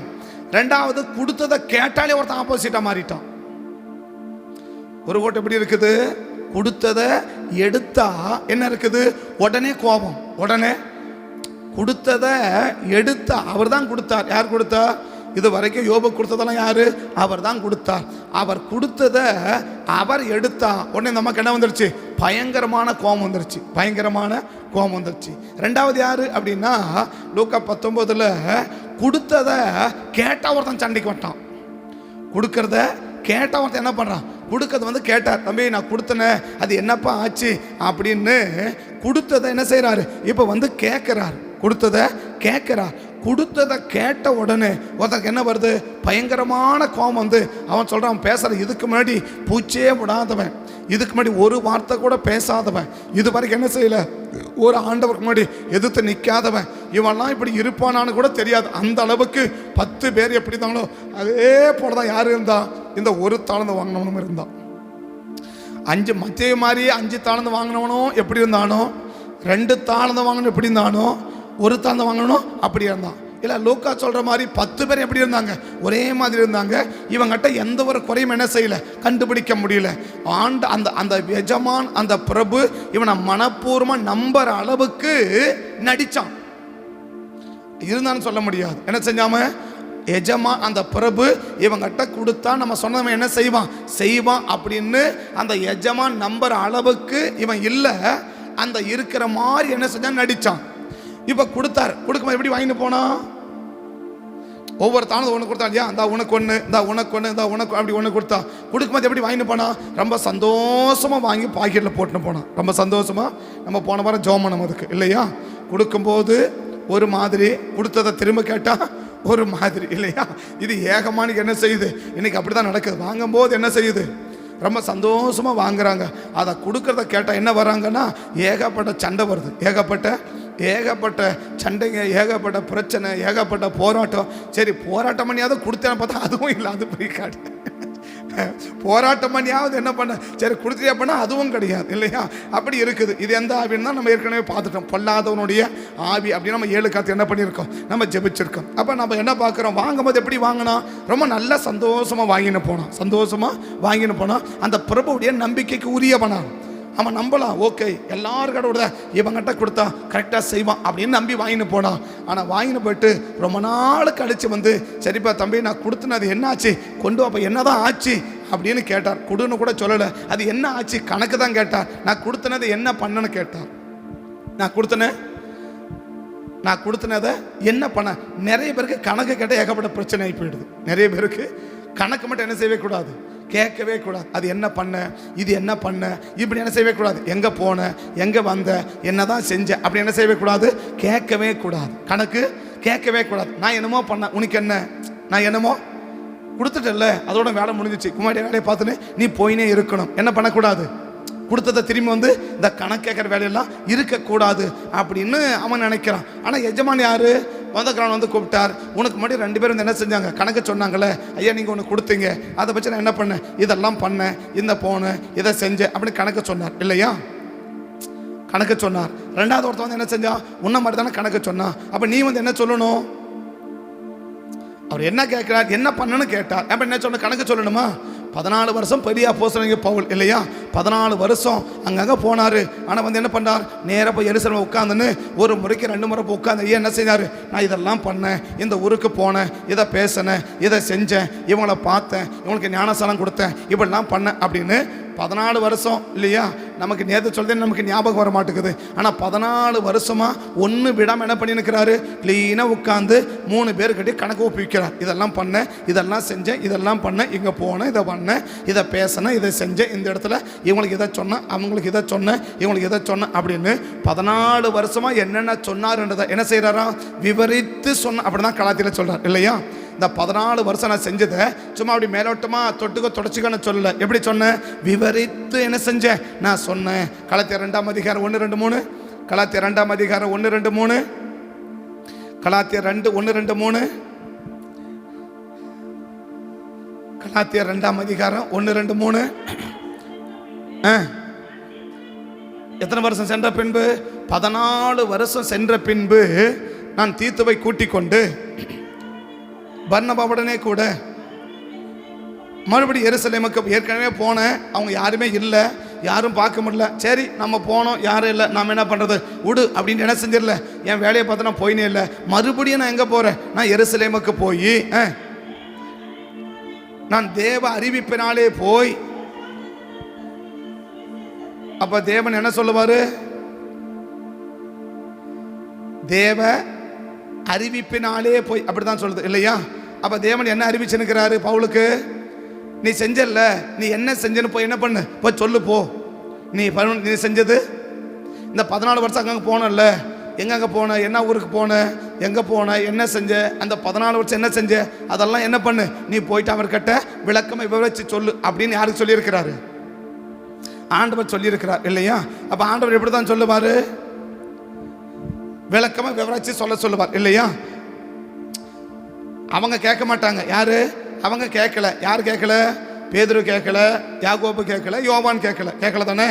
ரெண்டாவது, கொடுத்ததை கேட்டாலே ஒருத்தன் ஆப்போசிட்டாக மாறிட்டான். ஒரு கூட்டம் எப்படி இருக்குது? கொடுத்ததை எடுத்தா என்ன இருக்குது? உடனே கோபம். உடனே கொடுத்ததை எடுத்தா அவர் தான் கொடுத்தார். யார் கொடுத்தா? இது வரைக்கும் யோபு கொடுத்ததெல்லாம் யாரு? அவர் தான் கொடுத்தார். அவர் கொடுத்ததை அவர் எடுத்தா உடனே நமக்கு என்ன வந்துருச்சு? பயங்கரமான கோபம் வந்துருச்சு. ரெண்டாவது யாரு அப்படின்னா, லூக்கா 19 கொடுத்ததை கேட்டா ஒருத்தன் சண்டைக்கு வட்டான். கொடுக்கறத கேட்டா ஒருத்தன் என்ன பண்ணுறான், கொடுக்கறது வந்து கேட்டார், தம்பி நான் கொடுத்தனே அது என்னப்பா ஆச்சு அப்படின்னு கொடுத்ததை என்ன செய்கிறாரு, இப்போ வந்து கேட்குறாரு, கொடுத்ததை கேட்குறார். கொடுத்ததை கேட்ட உடனே ஒருத்தருக்கு என்ன வருது, பயங்கரமான கோபம் வந்து அவன் சொல்கிறான், பேசுகிற இதுக்கு முன்னாடி பூச்சே விடாதவன், இதுக்கு முன்னாடி ஒரு வார்த்தை கூட பேசாதவன், இது வரைக்கும் என்ன செய்யலை, ஒரு ஆண்டவருக்கு முன்னாடி எதிர்த்து நிற்காதவன், இவன்லாம் இப்படி இருப்பானான்னு கூட தெரியாது. அந்த அளவுக்கு 10 பேர் எப்படி இருந்தாங்களோ அதே போல தான் யார் இருந்தா, இந்த ஒரு தாழ்ந்து வாங்கினவனும் இருந்தான். 5 மத்திய மாதிரியே 5 தாழ்ந்து வாங்கினவனும் எப்படி இருந்தானோ, 2 தாழ்ந்து வாங்கணும் எப்படி இருந்தானோ, ஒரு தாழ்ந்து வாங்கணும் அப்படி இருந்தான். இல்லை லூக்கா சொல்கிற மாதிரி 10 பேர் எப்படி இருந்தாங்க, ஒரே மாதிரி இருந்தாங்க. இவங்கிட்ட எந்த ஒரு குறையும் என்ன செய்யலை, கண்டுபிடிக்க முடியல. அந்த அந்த எஜமான் அந்த பிரபு இவனை மனப்பூர்வமாக நம்புற அளவுக்கு நடித்தான். இருந்தான்னு சொல்ல முடியாது. என்ன செஞ்சாம, எஜமான் அந்த பிரபு இவங்கிட்ட கொடுத்தா நம்ம சொன்னவன் என்ன செய்வான் அப்படின்னு அந்த எஜமான் நம்புற அளவுக்கு இவன் இல்லை. அந்த இருக்கிற மாதிரி என்ன செஞ்சான், நடித்தான். இப்போ கொடுத்தார், கொடுக்கும்போது எப்படி வாங்கிட்டு போனான், ஒவ்வொரு தானது ஒன்று கொடுத்தான் இல்லையா, இந்த உனக்கு ஒன்று, இந்த உனக்கு ஒன்று, இந்த உனக்கு அப்படி ஒன்று கொடுத்தான். கொடுக்கும்போது எப்படி வாங்கிட்டு போனான், ரொம்ப சந்தோஷமாக வாங்கி பாக்கெட்டில் போட்டுன்னு போனான். ரொம்ப சந்தோஷமாக. நம்ம போன வாரம் ஜோமனம் அதுக்கு இல்லையா, கொடுக்கும்போது ஒரு மாதிரி, கொடுத்ததை திரும்ப கேட்டால் ஒரு மாதிரி இல்லையா. இது ஏகமானிக்கு என்ன செய்யுது, இன்னைக்கு அப்படி தான் நடக்குது. வாங்கும்போது என்ன செய்யுது, ரொம்ப சந்தோஷமாக வாங்குறாங்க. அதை கொடுக்கறத கேட்டால் என்ன வராங்கன்னா, ஏகப்பட்ட சண்டை வருது, ஏகப்பட்ட சண்டைங்க, ஏகப்பட்ட பிரச்சனை, ஏகப்பட்ட போராட்டம். சரி போராட்டம் பண்ணியாவது கொடுத்தேன்னு பார்த்தா அதுவும் இல்லை, அது போய் காட்டு. போராட்டம் பண்ணியாவது என்ன பண்ண, சரி கொடுத்துட்டே பண்ணால் அதுவும் கிடையாது இல்லையா. அப்படி இருக்குது. இது எந்த ஆவின்னு தான் நம்ம ஏற்கனவே பார்த்துட்டோம், பொல்லாதவனுடைய ஆவி அப்படின்னு நம்ம 7 காத்து என்ன பண்ணியிருக்கோம், நம்ம ஜெபிச்சிருக்கோம். அப்போ நம்ம என்ன பார்க்குறோம், வாங்கும்போது எப்படி வாங்கினா, ரொம்ப நல்ல சந்தோஷமாக வாங்கின்னு போனான். அந்த பிரபுடைய நம்பிக்கைக்கு உரியவனா அவன் நம்பலாம். ஓகே எல்லாருக்கோட இவங்கிட்ட கொடுத்தா கரெக்டாக செய்வான் அப்படின்னு நம்பி வாங்கின்னு போனான். ஆனால் வாங்கின்னு போயிட்டு ரொம்ப நாள் கழிச்சு வந்து, சரிப்பா தம்பி நான் கொடுத்துனது என்ன ஆச்சு, கொண்டு அப்போ என்ன தான் ஆச்சு அப்படின்னு கேட்டார். கொடுன்னு கூட சொல்லலை, அது என்ன ஆச்சு கணக்கு தான் கேட்டார். நான் கொடுத்தனது என்ன பண்ணன்னு கேட்டார். நான் கொடுத்தனதை என்ன பண்ண. நிறைய பேருக்கு கணக்கு கேட்டால் ஏகப்பட்ட பிரச்சனை ஆகி போயிடுது. நிறைய பேருக்கு கணக்கு மட்டும் என்ன செய்யவே கூடாது, கேட்கவே கூடாது. அது என்ன பண்ண, இது என்ன பண்ண, இப்படி என்ன செய்யவே கூடாது. எங்கே போன, எங்கே வந்த, என்னதான் செஞ்ச அப்படி என்ன செய்யவே கூடாது, கேட்கவே கூடாது. கணக்கு கேட்கவே கூடாது. நான் என்னமோ பண்ண, உனக்கு என்ன, நான் என்னமோ கொடுத்துட்டல, அதோட வேலை முடிஞ்சிச்சு, குமாரி வேலையை பார்த்துன்னு நீ போயினே இருக்கணும். என்ன பண்ணக்கூடாது, கொடுத்ததை திரும்பி வந்து இந்த கணக்கு கேட்குற வேலையெல்லாம் இருக்கக்கூடாது அப்படின்னு அவன் நினைக்கிறான். ஆனால் எஜமான் யாரு, வந்தக்கிறான் வந்து கூப்பிட்டார். உனக்கு முன்னாடி 2 பேரும் வந்து என்ன செஞ்சாங்க, கணக்கு சொன்னாங்களே, ஐயா நீங்கள் ஒன்று கொடுத்தீங்க, அதை பற்றி நான் என்ன பண்ணேன், இதெல்லாம் பண்ணேன், இந்த போனேன், இதை செஞ்சேன் அப்படின்னு கணக்கு சொன்னார் இல்லையா. கணக்கு சொன்னார். 2வது ஒருத்தர் வந்து என்ன செஞ்சா, உன்ன மாதிரி தானே கணக்கு சொன்னா. அப்போ நீ வந்து என்ன சொல்லணும், அவர் என்ன கேட்கிறார், என்ன பண்ணணும்னு கேட்டார். அப்போ என்ன சொன்ன, கணக்கு சொல்லணுமா. 14 வருஷம் பெரிய அப்போஸ்தலனாகிய பவுல் இல்லையா, 14 வருஷம் அங்கங்கே போனார். ஆனால் வந்து என்ன பண்ணார், நேராக போய் எருசலேமில் உட்காந்துன்னு ஒரு முறைக்கு 2 முறை போய் உட்காந்து என்ன செய்தார், நான் இதெல்லாம் பண்ணேன், இந்த ஊருக்கு போனேன், இதை பேசினேன், இதை செஞ்சேன், இவங்கள பார்த்தேன், இவங்களுக்கு ஞானசாலம் கொடுத்தேன், இப்படிலாம் பண்ணேன் அப்படின்னு 14 வருஷம் இல்லையா. நமக்கு நேற்று சொல்றேன், நமக்கு ஞாபகம் வர மாட்டேங்குது. ஆனால் 14 வருஷமா ஒன்று விடாமல் என்ன பண்ணிருக்கிறாரு, க்ளீனாக உட்காந்து 3 பேர்கிட்ட கணக்கு ஒப்பிக்கிறார். இதெல்லாம் பண்ணேன், இதெல்லாம் செஞ்சேன், இதெல்லாம் பண்ணேன், இங்கே போனேன், இதை பண்ணேன், இதை பேசினேன், இதை செஞ்சேன், இந்த இடத்துல இவங்களுக்கு இதை சொன்னேன், அவங்களுக்கு இதை சொன்னேன், இவங்களுக்கு இதை சொன்னேன் அப்படின்னு 14 வருஷமா என்னென்ன சொன்னார்ன்றதை என்ன செய்கிறாரா, விவரித்து சொன்ன. அப்படி தான் கலாத்தியில் சொல்கிறார் இல்லையா. இந்த 14 வருஷம் நான் செஞ்சதை சும்மா அப்படி மேலோட்டமாக தொடச்சிக்கன்னு சொல்லலை. எப்படி சொன்னேன், விவரித்து என்ன செஞ்சேன் நான் சொன்னேன். கலாத்தியர் 2ஆம் அதிகாரம் 1-2-3, கலாத்தியர் 2ஆம் அதிகாரம் 1-2-3, கலாத்தியர் 2:1-2-3, கலாத்தியர் 2ஆம் அதிகாரம் 1-2-3. எத்தனை வருஷம் சென்ற பின்பு, 14 வருஷம் சென்ற பின்பு நான் தீத்துவை கூட்டிக் கொண்டு பர்னபாவுடனே கூட மறுபடியும் எருசலேமுக்கு ஏற்கனவே போனேன். அவங்க யாருமே இல்லை, யாரும் பார்க்க முடியல. சரி நம்ம போனோம், யாரும் இல்லை, நாம் என்ன பண்ணுறது, விடு அப்படின்னு என்ன செஞ்சிடல. என் வேலையை பார்த்து நான் போயினே இல்லை. மறுபடியும் நான் எங்கே போகிறேன், நான் எருசலேமுக்கு போய் நான் தேவ அறிவிப்பினாலே போய். அப்போ தேவன் என்ன சொல்லுவார், தேவ அறிவிப்பினாலே போய் அப்படிதான் சொல்லுது இல்லையா? அப்ப தேவன் என்ன அறிவிச்சுக்கிறாரு பவுலுக்கு? நீ செஞ்சல, நீ என்ன செஞ்சன்னு போய் என்ன பண்ணு, போய் சொல்லு போ. நீ செஞ்சது இந்த 14 வருஷம் அங்கங்கே போனல, எங்கெங்கே போன, என்ன ஊருக்கு போன, எங்கே போன, என்ன செஞ்ச, அந்த 14 வருஷம் என்ன செஞ்ச, அதெல்லாம் என்ன பண்ணு, நீ போயிட்டு அவர்கிட்ட விளக்கமா விவரிச்சு சொல்லு அப்படின்னு யாருக்கு சொல்லியிருக்கிறாரு? ஆண்டவர் சொல்லியிருக்கிறார் இல்லையா? அப்ப ஆண்டவர் எப்படி தான் சொல்லுவாரு? விளக்கமா விவரிச்சு சொல்லுவார் இல்லையா? அவங்க கேட்க மாட்டாங்க. யாரு? அவங்க கேட்கல. யார் கேட்கல? பேதுரு கேட்கல, யாக்கோபு கேட்கல, யோவான் கேட்கல தானே?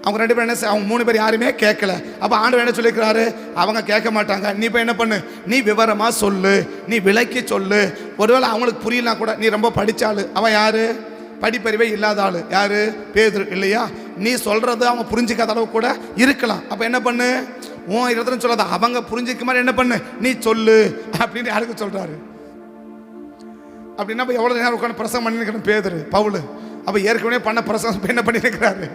அவங்க 2 பேரும் என்ன, அவங்க 3 பேர் யாருமே கேட்கல. அப்ப ஆண்டவர் என்ன சொல்லியிருக்கிறாரு? அவங்க கேட்க மாட்டாங்க, நீ போய் என்ன பண்ணு, நீ விவரமா சொல்லு, நீ விளக்கி சொல்லு. ஒருவேளை அவங்களுக்கு புரியலாம் கூட, நீ ரொம்ப படிச்சாளு. அவன் யாரு? படிப்பறிவே இல்லாத ஆளு. யாரு? பேதுரு இல்லையா? நீ சொல்றது அவங்க புரிஞ்சிக்காத அளவு கூட இருக்கலாம். அப்ப என்ன பண்ணு, உன் இடத்துல சொல்லாத, அவங்க புரிஞ்சிக்க மாதிரி என்ன பண்ணு, நீ சொல்லு அப்படின்னு யாருக்கு சொல்றாரு? அப்படின்னா எவ்வளவு நேரம் உட்காந்து பிரசங்கம் பண்ணிருக்கணும் பேதுரு, பவுலு. அப்ப ஏற்கனவே பண்ண பிரசங்கம் என்ன பண்ணிருக்கிறாரு?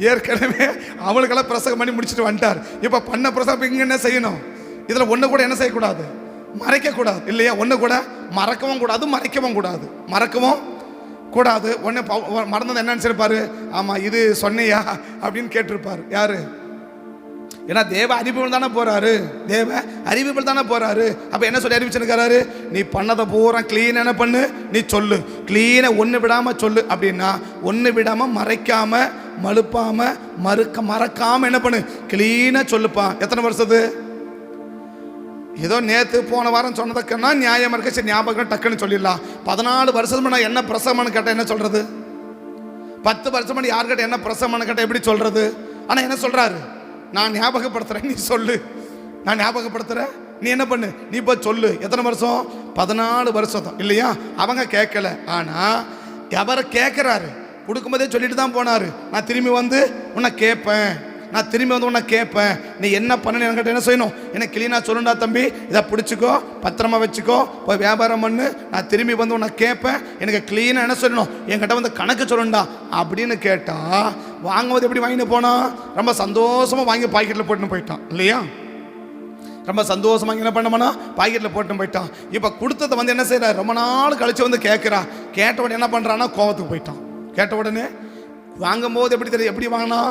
ஏற்கனவே அவளுக்கெல்லாம் பிரசங்கம் பண்ணி முடிச்சுட்டு வந்துட்டார். இப்ப பண்ண பிரசங்கம் இங்க என்ன செய்யணும்? இதுல ஒண்ணு கூட என்ன செய்யக்கூடாது, மறைக்க கூடாது இல்லையா? ஒண்ணு கூட மறக்கவும் கூடாது, மறைக்கவும் கூடாது. ஒன்னு மறந்தது என்னன்னு சொல்லிருப்பாரு, ஆமா இது சொன்னியா அப்படின்னு கேட்டிருப்பாரு. யாரு? ஏன்னா தேவ அறிவிப்பில் தானே போறாரு, தேவ அறிவிப்பில் தானே போறாரு. அப்ப என்ன சொல்லி அறிவிச்சிருக்காரு? நீ பண்ணதை பூரா கிளீன் என்ன பண்ணு, நீ சொல்லு, கிளீனை ஒண்ணு விடாம சொல்லு. அப்படின்னா ஒண்ணு விடாம, மறைக்காம, மழுப்பாம, மறக்காம என்ன பண்ணு, கிளீனா சொல்லுப்பா. எத்தனை வருஷத்து? ஏதோ நேற்று போன வாரம் சொன்னதுக்குன்னா நியாயம் இருக்க, சரி ஞாபகம் டக்குன்னு சொல்லிடலாம். 14 வருஷம் நான் என்ன பிரசவம்னு கேட்ட என்ன சொல்றது? 10 வருஷம் யார்கிட்ட என்ன பிரசவம்னு கேட்ட எப்படி சொல்றது? ஆனா என்ன சொல்றாரு? நான் ஞாபகப்படுத்துறேன், நீ சொல்லு. நான் ஞாபகப்படுத்துறேன், நீ என்ன பண்ணு, நீ போய் சொல்லு. எத்தனை வருஷம்? 14 வருஷம் இல்லையா? அவங்க கேட்கல. ஆனா அவரை கேட்கிறாரு, கொடுக்கும்போதே சொல்லிட்டு தான் போனாரு, நான் திரும்பி வந்து உன்னை கேட்பேன், நான் திரும்பி வந்து உன்னை கேட்பேன், நீ என்ன பண்ணு என்கிட்ட என்ன செய்யணும், எனக்கு கிளீனா சொல்லுண்டா தம்பி, இதை பிடிச்சிக்கோ, பத்திரமா வச்சுக்கோ, போய் வியாபாரம் பண்ணு, நான் திரும்பி வந்து உன்னை கேட்பேன், எனக்கு கிளீனா என்ன சொல்லணும், என்கிட்ட வந்து கணக்கு சொல்லுண்டா அப்படின்னு கேட்டா, வாங்கும்போது எப்படி வாங்கிட்டு போனா? ரொம்ப சந்தோஷமா வாங்கி பாக்கெட்டில் போட்டுன்னு போயிட்டான் இல்லையா? ரொம்ப சந்தோஷமா என்ன பண்ண பாக்கெட்டில் போட்டு போயிட்டான். இப்போ கொடுத்ததை வந்து என்ன செய்யற, ரொம்ப நாள் கழிச்சு வந்து கேட்கிறா. கேட்ட உடனே என்ன பண்றான்னா கோவத்துக்கு போயிட்டான். கேட்ட உடனே வாங்கும்போது எப்படி தெரியும், எப்படி வாங்கினா,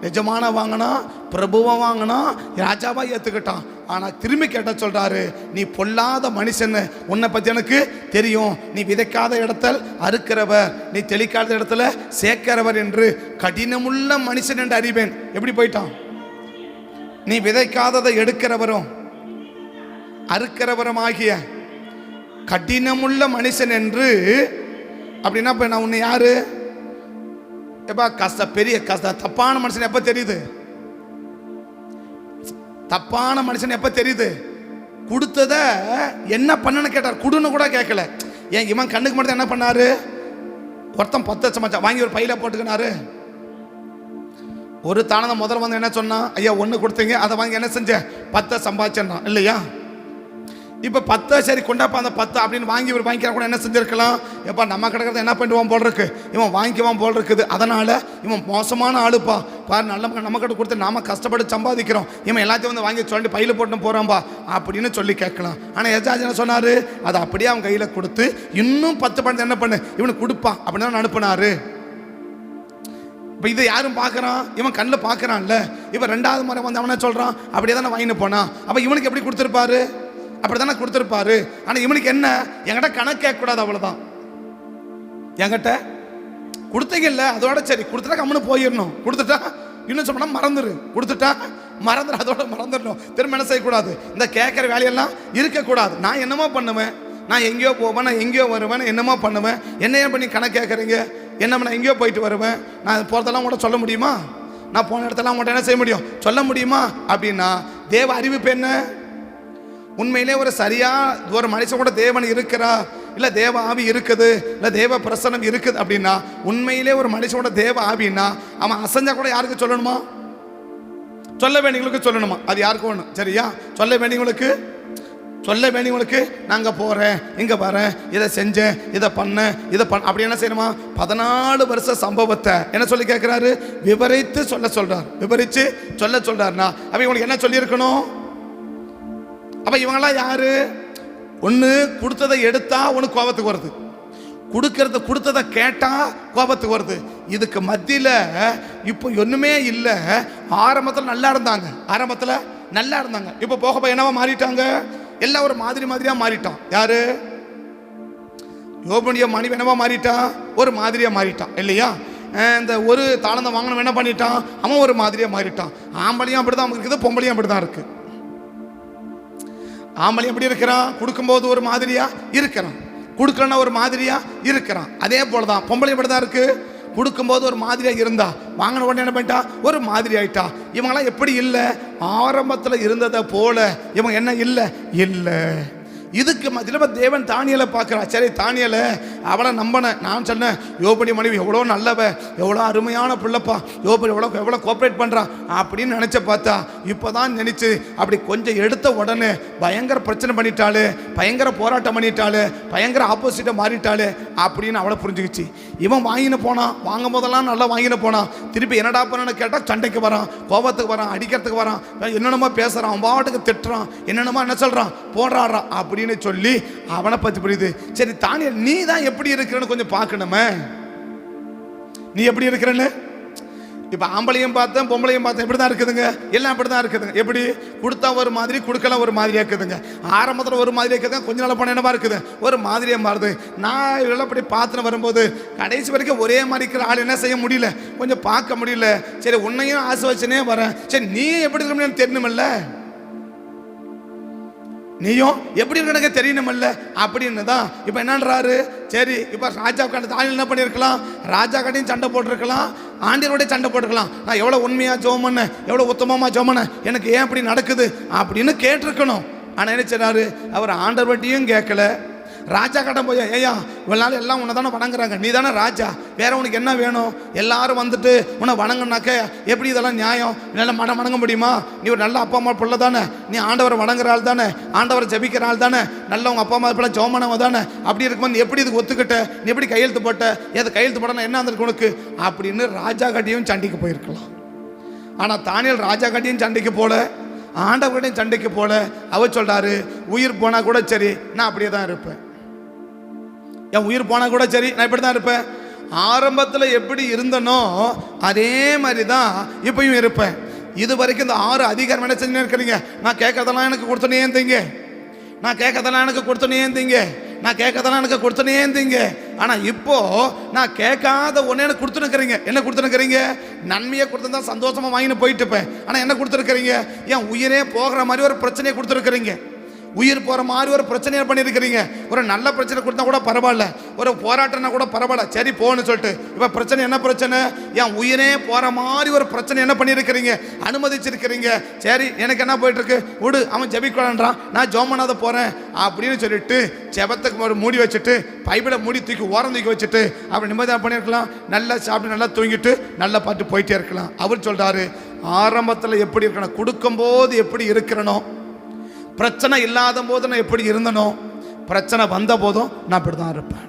நிஜமான வாங்கினா, பிரபுவா வாங்கினா, ராஜாவா ஏத்துக்கிட்டான். ஆனா திரும்பி கேட்ட சொல்றாரு, நீ பொல்லாத மனுஷன், உன்னை பத்தி எனக்கு தெரியும், நீ விதைக்காத இடத்தில் அறுக்கிறவர், நீ தெளிக்காத இடத்துல சேர்க்கிறவர் என்று கடினமுள்ள மனுஷன் என்று அறிவேன். எப்படி போயிட்டான்? நீ விதைக்காததை எடுக்கிறவரும் அறுக்கிறவரும் ஆகிய கடினமுள்ள மனுஷன் என்று. அப்படின்னா இப்ப நான் உன்னை யாரு எப்பா பெரிய தப்பான மனுஷன் எப்ப தெரியுது? தப்பான மனுஷன் எப்ப தெரியுது? கொடுத்தத என்ன பண்ணனு கேட்டார், குடுன்னு கூட கேட்கல. ஏன் இவன் கண்ணுக்கு மட்டும் என்ன பண்ணாரு? ஒருத்தன் 10 லட்சம் வாங்கி ஒரு பையில போட்டுக்கினாரு. ஒரு தானதை முதல்ல வந்து என்ன சொன்னா, ஐயா 1 கொடுத்தீங்க, அதை வாங்கி என்ன செஞ்ச, 10 சம்பாதிச்சா இல்லையா? இப்ப 10 சரி கொண்டாப்பா அந்த 10 அப்படின்னு வாங்கி ஒரு வாங்கிக்கிறா கூட என்ன செஞ்சிருக்கலாம், எப்பா நம்ம கிடக்கிறத என்ன பண்ணுவான் போல் இருக்கு, இவன் வாங்கிக்குவான் போல் இருக்குது, அதனால இவன் மோசமான ஆளுப்பா பாரு, நல்ல நம்ம கிட்ட கொடுத்து நாம கஷ்டப்பட்டு சம்பாதிக்கிறோம், இவன் எல்லாத்தையும் வந்து வாங்கி சொல்லிட்டு பையில போட்டு போறான்பா அப்படின்னு சொல்லி கேட்கலாம். ஆனா எஜாஜ் என்ன சொன்னாரு, அதை அப்படியே அவன் கையில கொடுத்து இன்னும் 10 பணத்தை என்ன பண்ணு இவனுக்கு கொடுப்பான் அப்படின்னு அனுப்புனாரு. இப்போ இதை யாரும் பார்க்குறான், இவன் கண்ணில் பார்க்குறான்ல. இப்போ 2வது முறை வந்து அவனை சொல்கிறான், அப்படியே தானே வாங்கிட்டு போனான். அப்போ இவனுக்கு எப்படி கொடுத்துருப்பாரு? அப்படி தானே கொடுத்துருப்பாரு. ஆனால் இவனுக்கு என்ன, என்கிட்ட கணக்கு கேட்கக்கூடாது, அவ்வளோதான். என்கிட்ட கொடுத்தீங்கல்ல, அதோட சரி, கொடுத்துட்டா கம்முன்னு போயிடணும். கொடுத்துட்டா இன்னும் சொன்னா மறந்துடு, கொடுத்துட்டா மறந்துடு, அதோட மறந்துடணும். திரும்ப என்ன செய்யக்கூடாது, இந்த கேட்குற வேலையெல்லாம் இருக்கக்கூடாது. நான் என்னமோ பண்ணுவேன், நான் எங்கேயோ போவேன், நான் எங்கேயோ வருவேன், என்னமோ பண்ணுவேன், என்ன ஏன் பண்ணி கணக்கு கேட்குறீங்க? என்ன நான் எங்கேயோ போயிட்டு வருவேன், நான் போகிறதெல்லாம் கூட சொல்ல முடியுமா? நான் போன இடத்தெல்லாம் உங்கள்கிட்ட என்ன செய்ய முடியும், சொல்ல முடியுமா? அப்படின்னா தேவ அறிவிப்பு என்ன? உண்மையிலே ஒரு சரியா ஒரு மனுஷன் கூட தேவன் இருக்கிறா, இல்லை தேவ ஆவி இருக்குது, இல்லை தேவ பிரசனம் இருக்குது அப்படின்னா, உண்மையிலே ஒரு மனுஷனோட தேவ ஆவின்னா அவன் அசஞ்சா கூட யாருக்கு சொல்லணுமா? சொல்ல வேண்டியவங்களுக்கு சொல்லணுமா? அது யாருக்கு ஒன்று சரியா? சொல்ல வேண்டியவங்களுக்கு நான் அங்கே போகிறேன், இங்கே வரேன், இதை செஞ்சேன், இதை பண்ணேன், அப்படி என்ன செய்யணுமா? 14 வருஷ சம்பவத்தை என்ன சொல்லி கேட்குறாரு? விவரித்து சொல்ல சொல்றார். விவரித்து சொல்ல சொல்றாருன்னா அப்போ இவங்களுக்கு என்ன சொல்லியிருக்கணும்? அப்ப இவங்கெல்லாம் யாரு? ஒன்று கொடுத்ததை எடுத்தா உனக்கு கோபத்துக்கு வருது, கொடுத்ததை கேட்டா கோபத்துக்கு வருது. இதுக்கு மத்தியில் இப்போ ஒண்ணுமே இல்லை. ஆரம்பத்தில் நல்லா இருந்தாங்க, இப்போ போக என்னவா மாறிட்டாங்க? எல்லாம் ஒரு மாதிரியா மாறிட்டான். யாரு? யோபுடைய மனைவி என்னவா மாறிட்டான்? ஒரு மாதிரியா மாறிட்டான் இல்லையா? இந்த ஒரு தாளந்தை வாங்கணும் என்ன பண்ணிட்டான்? அவன் ஒரு மாதிரியா மாறிட்டான். ஆம்பளையும் அப்படிதான் இருக்குது, பொம்பளையும் அப்படிதான் இருக்கு. ஆம்பளையும் எப்படி இருக்கிறான்? கொடுக்கும்போது ஒரு மாதிரியா இருக்கிறான், கொடுக்கலன்னா ஒரு மாதிரியா இருக்கிறான். அதே போலதான் பொம்பளையும் அப்படிதான் இருக்கு. கொடுக்கும்போது ஒரு மாதிரியா இருந்தா, வாங்கின உடனே என்ன பண்ணிட்டா? ஒரு மாதிரி ஆயிட்டா. இவங்கெல்லாம் எப்படி இல்லை? ஆரம்பத்தில் இருந்ததை போல இவங்க என்ன இல்லை. இதுக்கு மத்தியில் தேவன் தானியலை பார்க்குறான். சரி, தானியலை அவளை நம்பினேன். நான் சொன்னேன், யோபுடைய மனைவி எவ்வளோ நல்லவ, எவ்வளோ அருமையான பிள்ளைப்பா, யோபு எவ்வளோ கோஆப்ரேட் பண்ணுறான் அப்படின்னு நினச்ச பார்த்தா, இப்போ தான் நினச்சி அப்படி கொஞ்சம் எடுத்த உடனே பயங்கர பிரச்சனை பண்ணிட்டாளு, பயங்கர போராட்டம் பண்ணிட்டாளு, பயங்கர ஆப்போசிட்டை மாறிட்டாளு அப்படின்னு அவளை புரிஞ்சுக்கிச்சு. இவன் வாங்கின போனான், வாங்கும் போதெல்லாம் நல்லா வாங்கின போனான். திருப்பி என்னடா பண்ணு கேட்டால் சண்டைக்கு வரான், கோபத்துக்கு வரான், அடிக்கிறதுக்கு வரான், என்னென்னமோ பேசுகிறான், அவன் பாட்டுக்கு திட்டுறான், என்னென்னமோ என்ன சொல்கிறான், போடுறான் அப்படின்னு சொல்லி அவனை பத்தி புரியுது. சரி தானியேல், நீ தான் எப்படி இருக்கிறன்னு கொஞ்சம் பார்க்கணுமே, நீ எப்படி இருக்கிறன்னு. இப்ப ஆம்பளையும் பார்த்தேன், பொம்பளையும் பார்த்தேன், இப்படிதான் இருக்குதுங்க, எல்லாம் இப்படிதான் இருக்குதுங்க. எப்படி? கொடுத்தா ஒரு மாதிரி, கொடுக்கலாம் ஒரு மாதிரியா இருக்குதுங்க. ஆரம்பத்தில் ஒரு மாதிரியா இருக்குதுங்க, கொஞ்ச நாள் போன என்னவா இருக்குது? ஒரு மாதிரியா மாறுது. நான் இதெல்லாம் அப்படி பார்த்துன்னு வரும்போது கடைசி வரைக்கும் ஒரே மாதிரி இருக்கிற ஆள் என்ன செய்ய முடியல, கொஞ்சம் பார்க்க முடியல. சரி, உன்னையும் ஆசை வச்சுனே வரேன். சரி, நீ எப்படி இருக்கணும்னு தெரியணுமில்ல, நீயும் எப்படி இருக்க தெரியணுமில்ல அப்படின்னு தான் இப்போ என்னன்றாரு. சரி, இப்போ ராஜா தானியேல் என்ன பண்ணியிருக்கலாம்? ராஜா கடையும் சண்டை போட்டிருக்கலாம், ஆண்டியரோட சண்டை போட்டிருக்கலாம். நான் எவ்வளோ உண்மையாக ஜெபம் பண்ணேன், எவ்வளோ உத்தமமாக ஜெபம் பண்ணேன், எனக்கு ஏன் இப்படி நடக்குது அப்படின்னு கேட்டிருக்கணும். ஆனால் என்ன சொன்னாரு? அவர் ஆண்டவர்கிட்டையும் கேட்கல, ராஜா கட்ட போய், ஏயா இவ்வளோ நாள் எல்லாம் உன்னை தானே வணங்குறாங்க, நீ தானே ராஜா, வேற உனக்கு என்ன வேணும்? எல்லாரும் வந்துட்டு உன்னை வணங்கினாக்க எப்படி இதெல்லாம் நியாயம்? நல்லா வணங்க முடியுமா? நீ ஒரு நல்ல அப்பா அம்மா பிள்ளை தானே, நீ ஆண்டவரை வணங்குற ஆள் தானே, ஆண்டவரை ஜபிக்கிற ஆள் தானே, நல்ல உங்கள் அப்பா அம்மா பிள்ளை ஜோமனவ தானே. அப்படி இருக்கும்போது நீ எப்படி இதுக்கு ஒத்துக்கிட்ட? நீ எப்படி கையெழுத்து போட்ட? எது கையெழுத்து போட்டா என்ன அந்த உனக்கு அப்படின்னு ராஜா கட்டியும் சண்டைக்கு போயிருக்கலாம். ஆனால் தானியேல் ராஜா கட்டியும் சண்டைக்கு போல, ஆண்டவர்கிட்டையும் சண்டைக்கு போல. அவர் சொல்றாரு, உயிர் போனால் கூட சரி நான் அப்படியே தான் இருப்பேன், என் உயிர் போனால் கூட சரி நான் இப்படி தான் இருப்பேன். ஆரம்பத்தில் எப்படி இருந்தனோ அதே மாதிரி தான் இப்பயும் இருப்பேன். இது வரைக்கும் இந்த 6 அதிகாரம் என்ன செஞ்சு இருக்கிறீங்க? நான் கேட்கறதெல்லாம் எனக்கு கொடுத்தனே ஏந்தீங்க, நான் கேட்கறதெல்லாம் எனக்கு கொடுத்தனே ஏந்தீங்க, நான் கேட்கறதெல்லாம் எனக்கு கொடுத்தனே ஏந்தீங்க. ஆனால் இப்போ நான் கேட்காத ஒன்று எனக்கு கொடுத்துருக்கிறீங்க. என்ன கொடுத்துருக்கிறீங்க? நன்மையை கொடுத்துருந்தா சந்தோஷமாக வாங்கின்னு போயிட்டு இருப்பேன். ஆனால் என்ன கொடுத்துருக்கிறீங்க? என் உயிரே போகிற மாதிரி ஒரு பிரச்சனையை கொடுத்துருக்கிறீங்க, உயிர் போகிற மாதிரி ஒரு பிரச்சனையை பண்ணியிருக்கிறீங்க. ஒரு நல்ல பிரச்சனை கொடுத்தா கூட பரவாயில்ல, ஒரு போராட்டம்னா கூட பரவாயில்ல, சரி போன்னு சொல்லிட்டு இப்போ பிரச்சனை என்ன பிரச்சனை? என் உயிரே போகிற மாதிரி ஒரு பிரச்சனை என்ன பண்ணியிருக்கிறீங்க? அனுமதிச்சிருக்கிறீங்க. சரி, எனக்கு என்ன போயிட்டு இருக்கு, விடு, அவன் ஜெபிக்கலான்றான், நான் ஜோமனாத போகிறேன் அப்படின்னு சொல்லிட்டு ஜெபத்துக்கு ஒரு மூடி வச்சுட்டு, பைபிளை மூடி தூக்கி ஓரம் தூக்கி வச்சுட்டு அப்படி நிம்மதியாக பண்ணியிருக்கலாம், நல்லா சாப்பிட்டு நல்லா தூங்கிட்டு நல்லா பார்த்து போயிட்டே இருக்கலாம். அவர் சொல்கிறாரு, ஆரம்பத்தில் எப்படி இருக்கணும், கொடுக்கும்போது எப்படி இருக்கிறனோ, பிரச்சனை இல்லாத போது நான் எப்படி இருந்தனோ, பிரச்சனை வந்த போதும் நான் அப்படி தான் இருப்பேன்.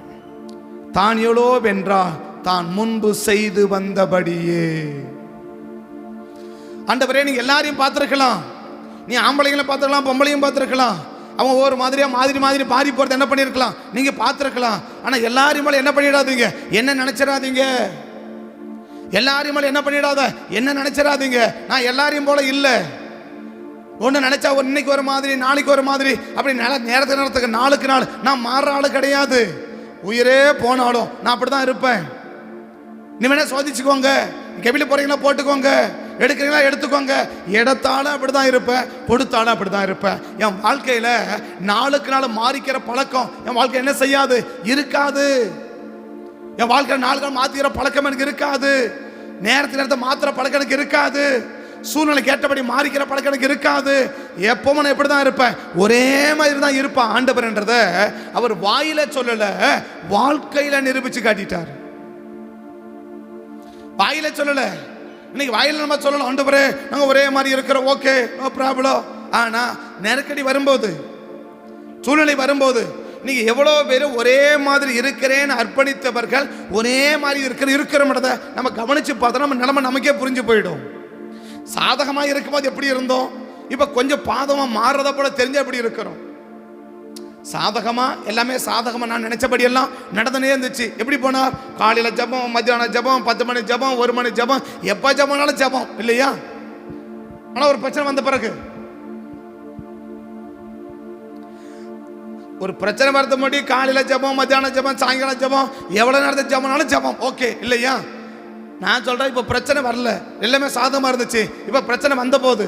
தானியேலோ வென்றார் தான் முன்பு செய்து வந்தபடியே. ஆண்டவரே, நீங்க எல்லாரையும் பார்த்துருக்கலாம், நீ ஆம்பளைங்களும் பார்த்துருக்கலாம், பொம்பளையும் பார்த்துருக்கலாம், அவங்க ஒவ்வொரு மாதிரியா மாதிரி பாரி போறது என்ன பண்ணியிருக்கலாம், நீங்க பார்த்துருக்கலாம். ஆனா எல்லாரையும் மேலே என்ன பண்ணிடாதீங்க, என்ன நினைச்சிடாதீங்க, எல்லாரையும் மேலே என்ன பண்ணிடாத, என்ன நினைச்சிடாதீங்க. நான் எல்லாரையும் போல இல்லை. ஒன்று நினைச்சா இன்னைக்கு ஒரு மாதிரி, நாளைக்கு ஒரு மாதிரி, அப்படி நேரத்துக்கு நாளுக்கு நாள் நான் மாறுற ஆளு கிடையாது. உயிரே போனாலும் நான் அப்படிதான் இருப்பேன். நீ வேணா சோதிச்சுக்கோங்க, கெபில போறீங்களா போட்டுக்கோங்க, எடுக்கிறீங்களா எடுத்துக்கோங்க, எடுத்தாலும் அப்படிதான் இருப்பேன், கொடுத்தாலும் அப்படிதான் இருப்பேன். என் வாழ்க்கையில நாளுக்கு நாள் மாறிக்கிற பழக்கம் என் வாழ்க்கை என்ன செய்யாது, இருக்காது. என் வாழ்க்கையில நாளுக்கு நாள் மாத்திக்கிற பழக்கம் எனக்கு இருக்காது, நேரத்தை மாத்திர பழக்கம் எனக்கு இருக்காது, சூழ்நிலை கேட்டபடி மாறிக்கிற பழக்கம் எனக்கு இருக்காது. எப்பவும் நான் எப்படிதான் இருப்பேன், ஒரே மாதிரி தான் இருப்பேன். ஆண்டவர்ன்றத அவர் வாயில சொல்லல, வாழ்க்கையில நிரூபிச்சு காட்டிட்டார். வாயில சொல்லல, இன்னைக்கு வாயில நம்ம சொல்லலாம், ஆண்டவரே நாங்க ஒரே மாதிரி இருக்கிறோம், ஓகே நோ ப்ராப்ளம். ஆனா நெருக்கடி வரும்போது, சூழ்நிலை வரும்போது, நீங்க எவ்வளவு பேர் ஒரே மாதிரி இருக்கிறேன்னு அர்ப்பணித்தவர்கள் ஒரே மாதிரி இருக்கிறோம்ன்றத நம்ம கவனிச்சு பார்த்தா நம்ம நிலைமை நமக்கே புரிஞ்சு போயிடும். சாதகமாக இருக்கும்போது எப்படி இருந்தோம், இப்ப கொஞ்சம் பாதமா மாறுறத போல தெரிஞ்ச எப்படி இருக்கிறோம்? சாதகமா எல்லாமே சாதகமா நான் நினைச்சபடி எல்லாம் நடந்தனே இருந்துச்சு. எப்படி போனார்? காலையில ஜபம், மத்தியானம் ஜபம், 10 மணி ஜபம், 1 மணி ஜபம், எப்ப ஜபம்னாலும் ஜபம் இல்லையா? ஆனா ஒரு பிரச்சனை வந்த பிறகு, ஒரு பிரச்சனை வரது முன்னாடி காலையில ஜபம், மத்தியானம் ஜபம், சாயங்காலம் ஜபம், எவ்வளவு நேரத்தை ஜபம்னாலும் ஜபம் ஓகே இல்லையா? நான் சொல்றேன், இப்ப பிரச்சனை வரல, எல்லாமே சாதகமா இருந்துச்சு. இப்ப பிரச்சனை வந்த போது,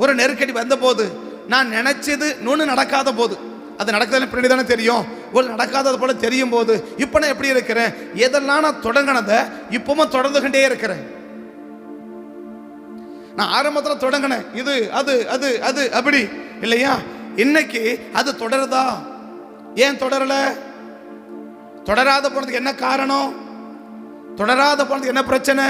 ஒரு நெருக்கடி வந்த போது, நான் நினைச்சது நொண்ணு நடக்காத போது, அது நடக்குதுன்னு பின்னாடி தானே தெரியும். ஒரு நடக்காதது போல தெரியும் போது இப்ப நான் எப்படி இருக்கிறேன்? எதெல்லாம் நான் தொடங்கினதை இப்பவும் தொடர்ந்து கொண்டே இருக்கிறேன். நான் ஆரம்பத்தில் தொடங்கினேன் இது அது அது அது அப்படி இல்லையா? இன்னைக்கு அது தொடருதா? ஏன் தொடரல? தொடராத போனதுக்கு என்ன காரணம்? தொடராத போனதுக்கு என்ன பிரச்சனை?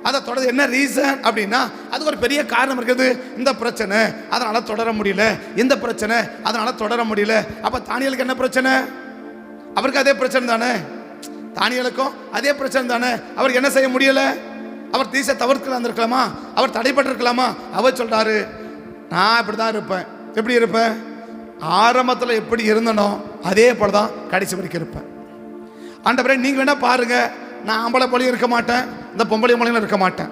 அதை தொடர்ந்து என்ன ரீசன் அப்படின்னா, அதுக்கு ஒரு பெரிய காரணம் இருக்குது. இந்த பிரச்சனை அதனால தொடர முடியல, இந்த பிரச்சனை அதனால தொடர முடியல. அப்ப தானியலுக்கு என்ன பிரச்சனை? அவருக்கு அதே பிரச்சனை தானே, தானியலுக்கும் அதே பிரச்சனை தானே. அவருக்கு என்ன செய்ய முடியல? அவர் தீசை தவிர்க்கலாம் இருக்கலாமா? அவர் தடைப்பட்டு இருக்கலாமா? அவர் சொல்றாரு, நான் இப்படிதான் இருப்பேன். எப்படி இருப்பேன்? ஆரம்பத்தில் எப்படி இருந்தனோ அதே போலதான் கடைசி வரைக்கும் இருப்பேன். ஆண்டவரே நீங்க வேணா பாருங்க, நான் ஆம்பளை போலையும் இருக்க மாட்டேன், இந்த பொம்பளை போலையும் இருக்க மாட்டேன்.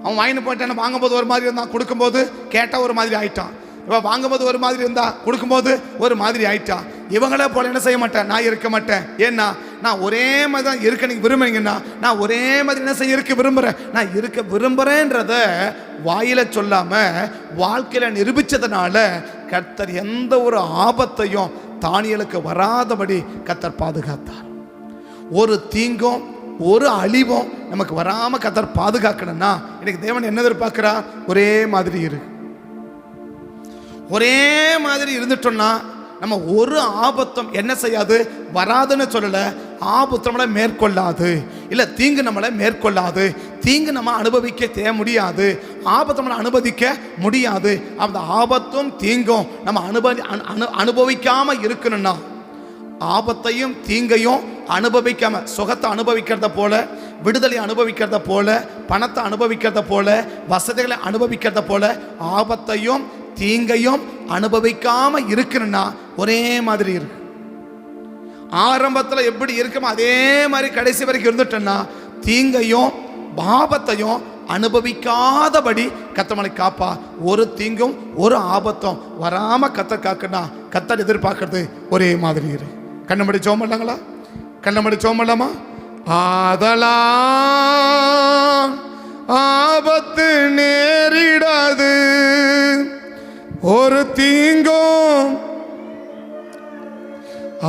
அவன் வாங்கிட்டு போயிட்டான், வாங்கும்போது ஒரு மாதிரி இருந்தான், கொடுக்கும்போது கேட்டால் ஒரு மாதிரி ஆயிட்டான். இவன் வாங்கும்போது ஒரு மாதிரி இருந்தா, கொடுக்கும்போது ஒரு மாதிரி ஆயிட்டான். இவங்களே போல என்ன செய்ய மாட்டேன், நான் இருக்க மாட்டேன். ஏன்னா நான் ஒரே மாதிரி தான் இருக்க நீங்க விரும்புறீங்கன்னா, நான் ஒரே மாதிரி என்ன செய்ய இருக்க விரும்புறேன். நான் இருக்க விரும்புறேன்றத வாயில சொல்லாம வாழ்க்கையில நிரூபிச்சதுனால கர்த்தர் எந்த ஒரு ஆபத்தையும் தானியலுக்கு வராதபடி கர்த்தர் பாதுகாத்தார். ஒரு தீங்கும் ஒரு அழிவும் நமக்கு வராம கர்த்தர் பாதுகாக்கணும்னா இன்னைக்கு தேவன் என்ன எதிர்பார்க்கிறா? ஒரே மாதிரி இரு. ஒரே மாதிரி இருந்துட்டோம்னா நம்ம ஒரு ஆபத்தும் என்ன செய்யாது, வராதுன்னு சொல்லல, ஆபத்து நம்மளை மேற்கொள்ளாது, இல்ல தீங்கு நம்மளை மேற்கொள்ளாது. தீங்கு நம்ம அனுபவிக்க முடியாது, ஆபத்து நம்மளை அனுபவிக்க முடியாது. அந்த ஆபத்தும் தீங்கும் நம்ம அனுபவிக்காம இருக்கணும்னா, ஆபத்தையும் தீங்கையும் அனுபவிக்காம, சுகத்தை அனுபவிக்கிறத போல, விடுதலை அனுபவிக்கிறத போல, பணத்தை அனுபவிக்கிறத போல, வசதிகளை அனுபவிக்கிறத போல, ஆபத்தையும் தீங்கையும் அனுபவிக்காம இருக்கணும்னா ஒரே மாதிரி இருக்கு. ஆரம்பத்தில் எப்படி இருக்குமோ அதே மாதிரி கடைசி வரைக்கும் இருந்துட்டோம்னா தீங்கையும் ஆபத்தையும் அனுபவிக்காதபடி கத்தமலை காப்பா. ஒரு தீங்கும் ஒரு ஆபத்தும் வராம கத்த காக்குனா கத்தர் எதிர்பார்க்கறது ஒரே மாதிரி இரு. கண்ணமடி ஜெபம் பண்ணலாங்களா? கண்ணமடி ஜெபம் பண்ணலாமா? ஆதலா ஆபத்து நேரிடாது, ஒரு தீங்கும்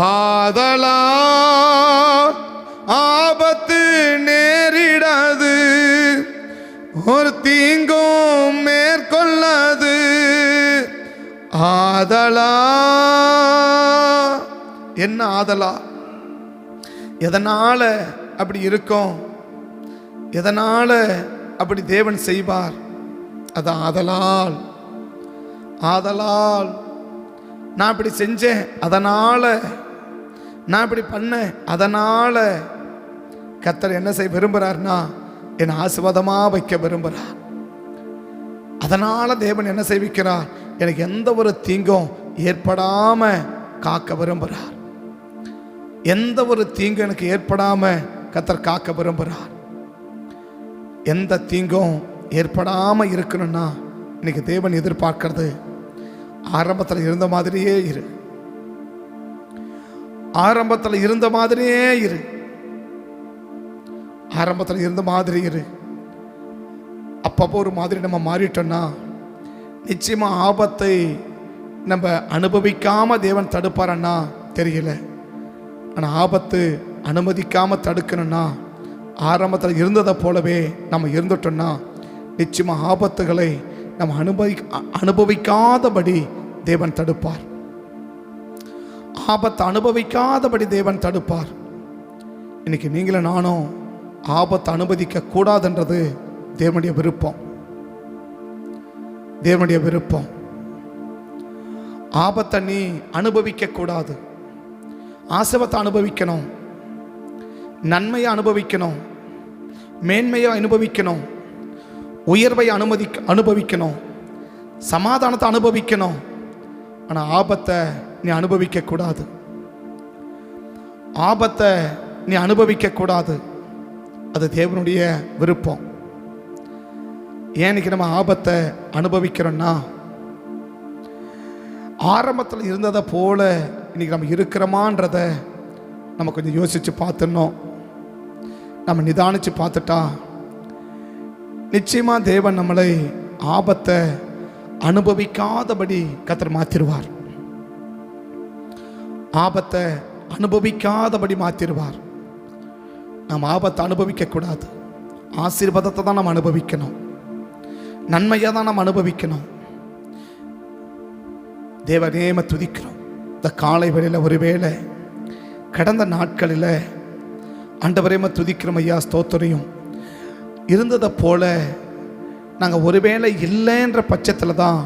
ஆதலா ஆபத்து நேரிடாது, ஒரு தீங்கும் மேற்கொள்ளாது. ஆதலா என்ன? ஆதலா எதனால அப்படி இருக்கும்? எதனால அப்படி தேவன் செய்வார்? அது ஆதலால். ஆதலால் நான் இப்படி செஞ்சேன், அதனால நான் இப்படி பண்ணேன், அதனால கர்த்தர் என்ன செய்ய விரும்புகிறார்னா என்னை ஆசீர்வாதமா வைக்க விரும்புகிறார். அதனால தேவன் என்ன செய்விக்கிறார்? எனக்கு எந்த ஒரு தீங்கும் ஏற்படாம காக்க விரும்புகிறார். எந்த ஒரு தீங்கும் எனக்கு ஏற்படாம கர்த்தர் காக்க விரும்புகிறார். எந்த தீங்கும் ஏற்படாம இருக்கணும்னா இன்னைக்கு தேவன் எதிர்பார்க்கிறது ஆரம்பத்தில் இருந்த மாதிரியே இரு. ஆரம்பத்தில் இருந்த மாதிரியே இரு. ஆரம்பத்தில் இருந்த மாதிரி இரு. அப்பப்போ ஒரு மாதிரி நம்ம மாறிட்டோம்னா நிச்சயமா ஆபத்தை நம்ம அனுபவிக்காம தேவன் தடுப்பாரன்னா தெரியல. ஆனால் ஆபத்து அனுமதிக்காம தடுக்கணும்னா ஆரம்பத்தில் இருந்ததை போலவே நம்ம இருந்துட்டோம்னா நிச்சயமா ஆபத்துகளை நம்ம அனுபவிக்காதபடி தேவன் தடுப்பார். ஆபத்தை அனுபவிக்காதபடி தேவன் தடுப்பார். இன்னைக்கு நீங்களும் நானும் ஆபத்தை அனுமதிக்க கூடாதுன்றது தேவனுடைய விருப்பம். தேவனுடைய விருப்பம். ஆபத்தை நீ அனுபவிக்க கூடாது. ஆசீர்வாதத்தை அனுபவிக்கணும், நன்மையை அனுபவிக்கணும், மேன்மையை அனுபவிக்கணும். உயர்வை அனுபவிக்கணும், சமாதானத்தை அனுபவிக்கணும். ஆனால் ஆபத்தை நீ அனுபவிக்கக்கூடாது. ஆபத்தை நீ அனுபவிக்கக்கூடாது. அது தேவனுடைய விருப்பம். ஏன் இன்னைக்கு நம்ம ஆபத்தை அனுபவிக்கிறோன்னா, ஆரம்பத்தில் இருந்ததை போல இன்னைக்கு நம்ம இருக்கிறோமான்றத நம்ம கொஞ்சம் யோசித்து பார்த்துடணும். நம்ம நிதானித்து பார்த்துட்டா நிச்சயமாக தேவன் நம்மளை ஆபத்தை அனுபவிக்காதபடி கர்த்தர் மாற்றிடுவார். ஆபத்தை அனுபவிக்காதபடி மாற்றிடுவார். நாம் ஆபத்தை அனுபவிக்கக்கூடாது. ஆசீர்வாதத்தை தான் நாம் அனுபவிக்கணும். நன்மையாக தான் நாம் அனுபவிக்கணும். தேவநேம துதிக்கிறோம். இந்த காலை வேளையில் ஒருவேளை கடந்த நாட்களில் ஆண்டவரேம துதிக்கிறோம் ஐயா, ஸ்தோத்திரம். இருந்ததை போல நாங்கள் ஒருவேளை இல்லைன்ற பட்சத்தில் தான்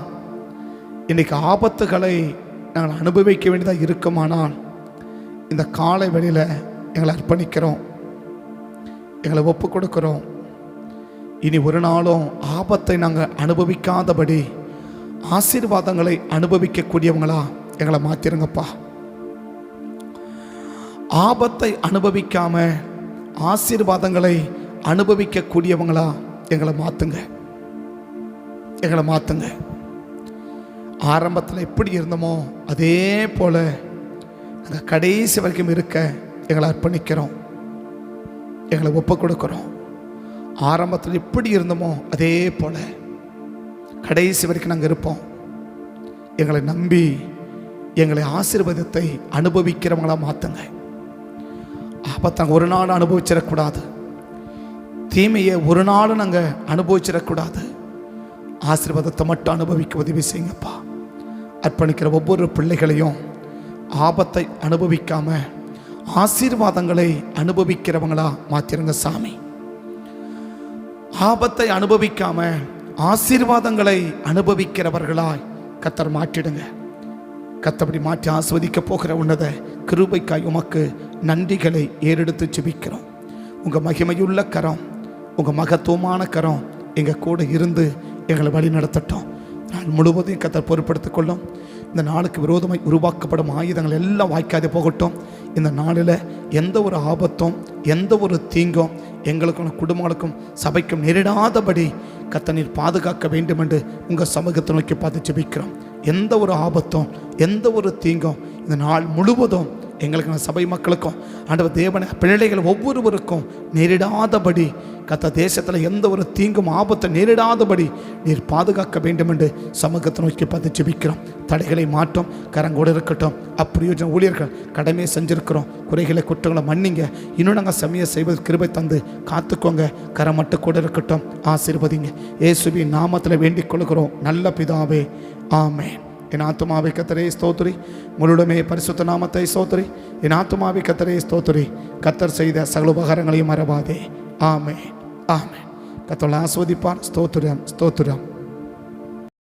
இன்றைக்கி ஆபத்துகளை நாங்கள் அனுபவிக்க வேண்டியதாக இருக்குமானால் இந்த காலை வேளையில் எங்களை அர்ப்பணிக்கிறோம், எங்களை ஒப்பு கொடுக்கிறோம். இனி ஒரு நாளும் ஆபத்தை நாங்கள் அனுபவிக்காதபடி ஆசீர்வாதங்களை அனுபவிக்கக்கூடியவங்களா எங்களை மாற்றிருங்கப்பா. ஆபத்தை அனுபவிக்காம ஆசீர்வாதங்களை அனுபவிக்கக்கூடியவங்களா எங்களை மாற்றுங்க, எங்களை மாற்றுங்க. ஆரம்பத்தில் எப்படி இருந்தோமோ அதே போல் நாங்கள் கடைசி வரைக்கும் இருக்க எங்களை அர்ப்பணிக்கிறோம், எங்களை ஒப்பு கொடுக்குறோம். ஆரம்பத்தில் எப்படி இருந்தோமோ அதே போல் கடைசி வரைக்கும் நாங்கள் இருப்போம். எங்களை நம்பி எங்களை ஆசீர்வாதத்தை அனுபவிக்கிறவங்களா மாற்றுங்க. ஆபத்தை நாங்கள் ஒரு நாள் அனுபவிச்சிடக்கூடாது. தீமையை ஒரு நாள் நாங்கள் அனுபவிச்சிடக்கூடாது. ஆசீர்வாதத்தை மட்டும் அனுபவிக்க உதவி செய்யுங்கப்பா. அர்ப்பணிக்கிற ஒவ்வொரு பிள்ளைகளையும் ஆபத்தை அனுபவிக்காம ஆசீர்வாதங்களை அனுபவிக்கிறவங்களா மாற்றிருங்க சாமி. ஆபத்தை அனுபவிக்காம ஆசீர்வாதங்களை அனுபவிக்கிறவர்களாய் கர்த்தர் மாற்றிடுங்க. கர்த்தபடி மாற்றி ஆஸ்வதிக்க போகிற உன்னத கிருபைக்காய் உமக்கு நன்றிகளை ஏறெடுத்து ஜெபிக்கிறோம். உங்கள் மகிமையுள்ள கரம், உங்கள் மகத்துவமான கரம் எங்கள் கூட இருந்து எங்களை வழி நடத்தட்டும். நாள் முழுவதையும் கர்த்தர் பொறுப்படுத்திக் கொள்ளும். இந்த நாளுக்கு விரோதமாய் உருவாக்கப்படும் ஆயுதங்கள் எல்லாம் வாய்க்காதே போகட்டும். இந்த நாளில் எந்த ஒரு ஆபத்தும் எந்த ஒரு தீங்கும் எங்களுக்கும் குடும்பங்களுக்கும் சபைக்கும் நேரிடாதபடி கர்த்தர் நீர் பாதுகாக்க வேண்டும் என்று உங்கள் சமூகத்தை நோக்கி பார்த்து ஜெபிக்கிறோம். எந்த ஒரு ஆபத்தும் எந்த ஒரு தீங்கும் இந்த நாள் முழுவதும் எங்களுக்கு சபை மக்களுக்கும் ஆண்டவர் தேவனை பிள்ளைகள் ஒவ்வொருவருக்கும் நேரிடாதபடி கர்த்தர் தேசத்தில் எந்த ஒரு தீங்கும் ஆபத்தை நேரிடாதபடி நீர் பாதுகாக்க வேண்டும் என்று சமூகத்தை நோக்கி பார்த்து ஜெபிக்கிறோம். தடைகளை மாற்றம் கரங்கோடு இருக்கட்டும். அப்பிரயோஜன ஊழியர்கள் கடமையை செஞ்சுருக்கிறோம். குறைகளை குற்றங்களை மன்னிங்க. இன்னும் நாங்கள் சமய செய்வது கிருபை தந்து காத்துக்கோங்க. கரம் மட்டும் கூட இருக்கட்டும். ஆசீர்வதிங்க. இயேசுவின் நாமத்தில் வேண்டிக் கொள்கிறோம் நல்ல பிதாவே, ஆமென். என் ஆத்துமாவை கர்த்தரே ஸ்தோத்திரி, முழுடமே பரிசுத்த நாமத்தை ஸ்தோத்திரி. என் ஆத்துமாவை கர்த்தரே ஸ்தோத்திரி, கர்த்தர் செய்த சகல உபகாரங்களையும் மறவாதே. ஆமென், ஆமென். கர்த்தர் ஆஸ்வதிப்பார். ஸ்தோத்திரம், ஸ்தோத்திரம்.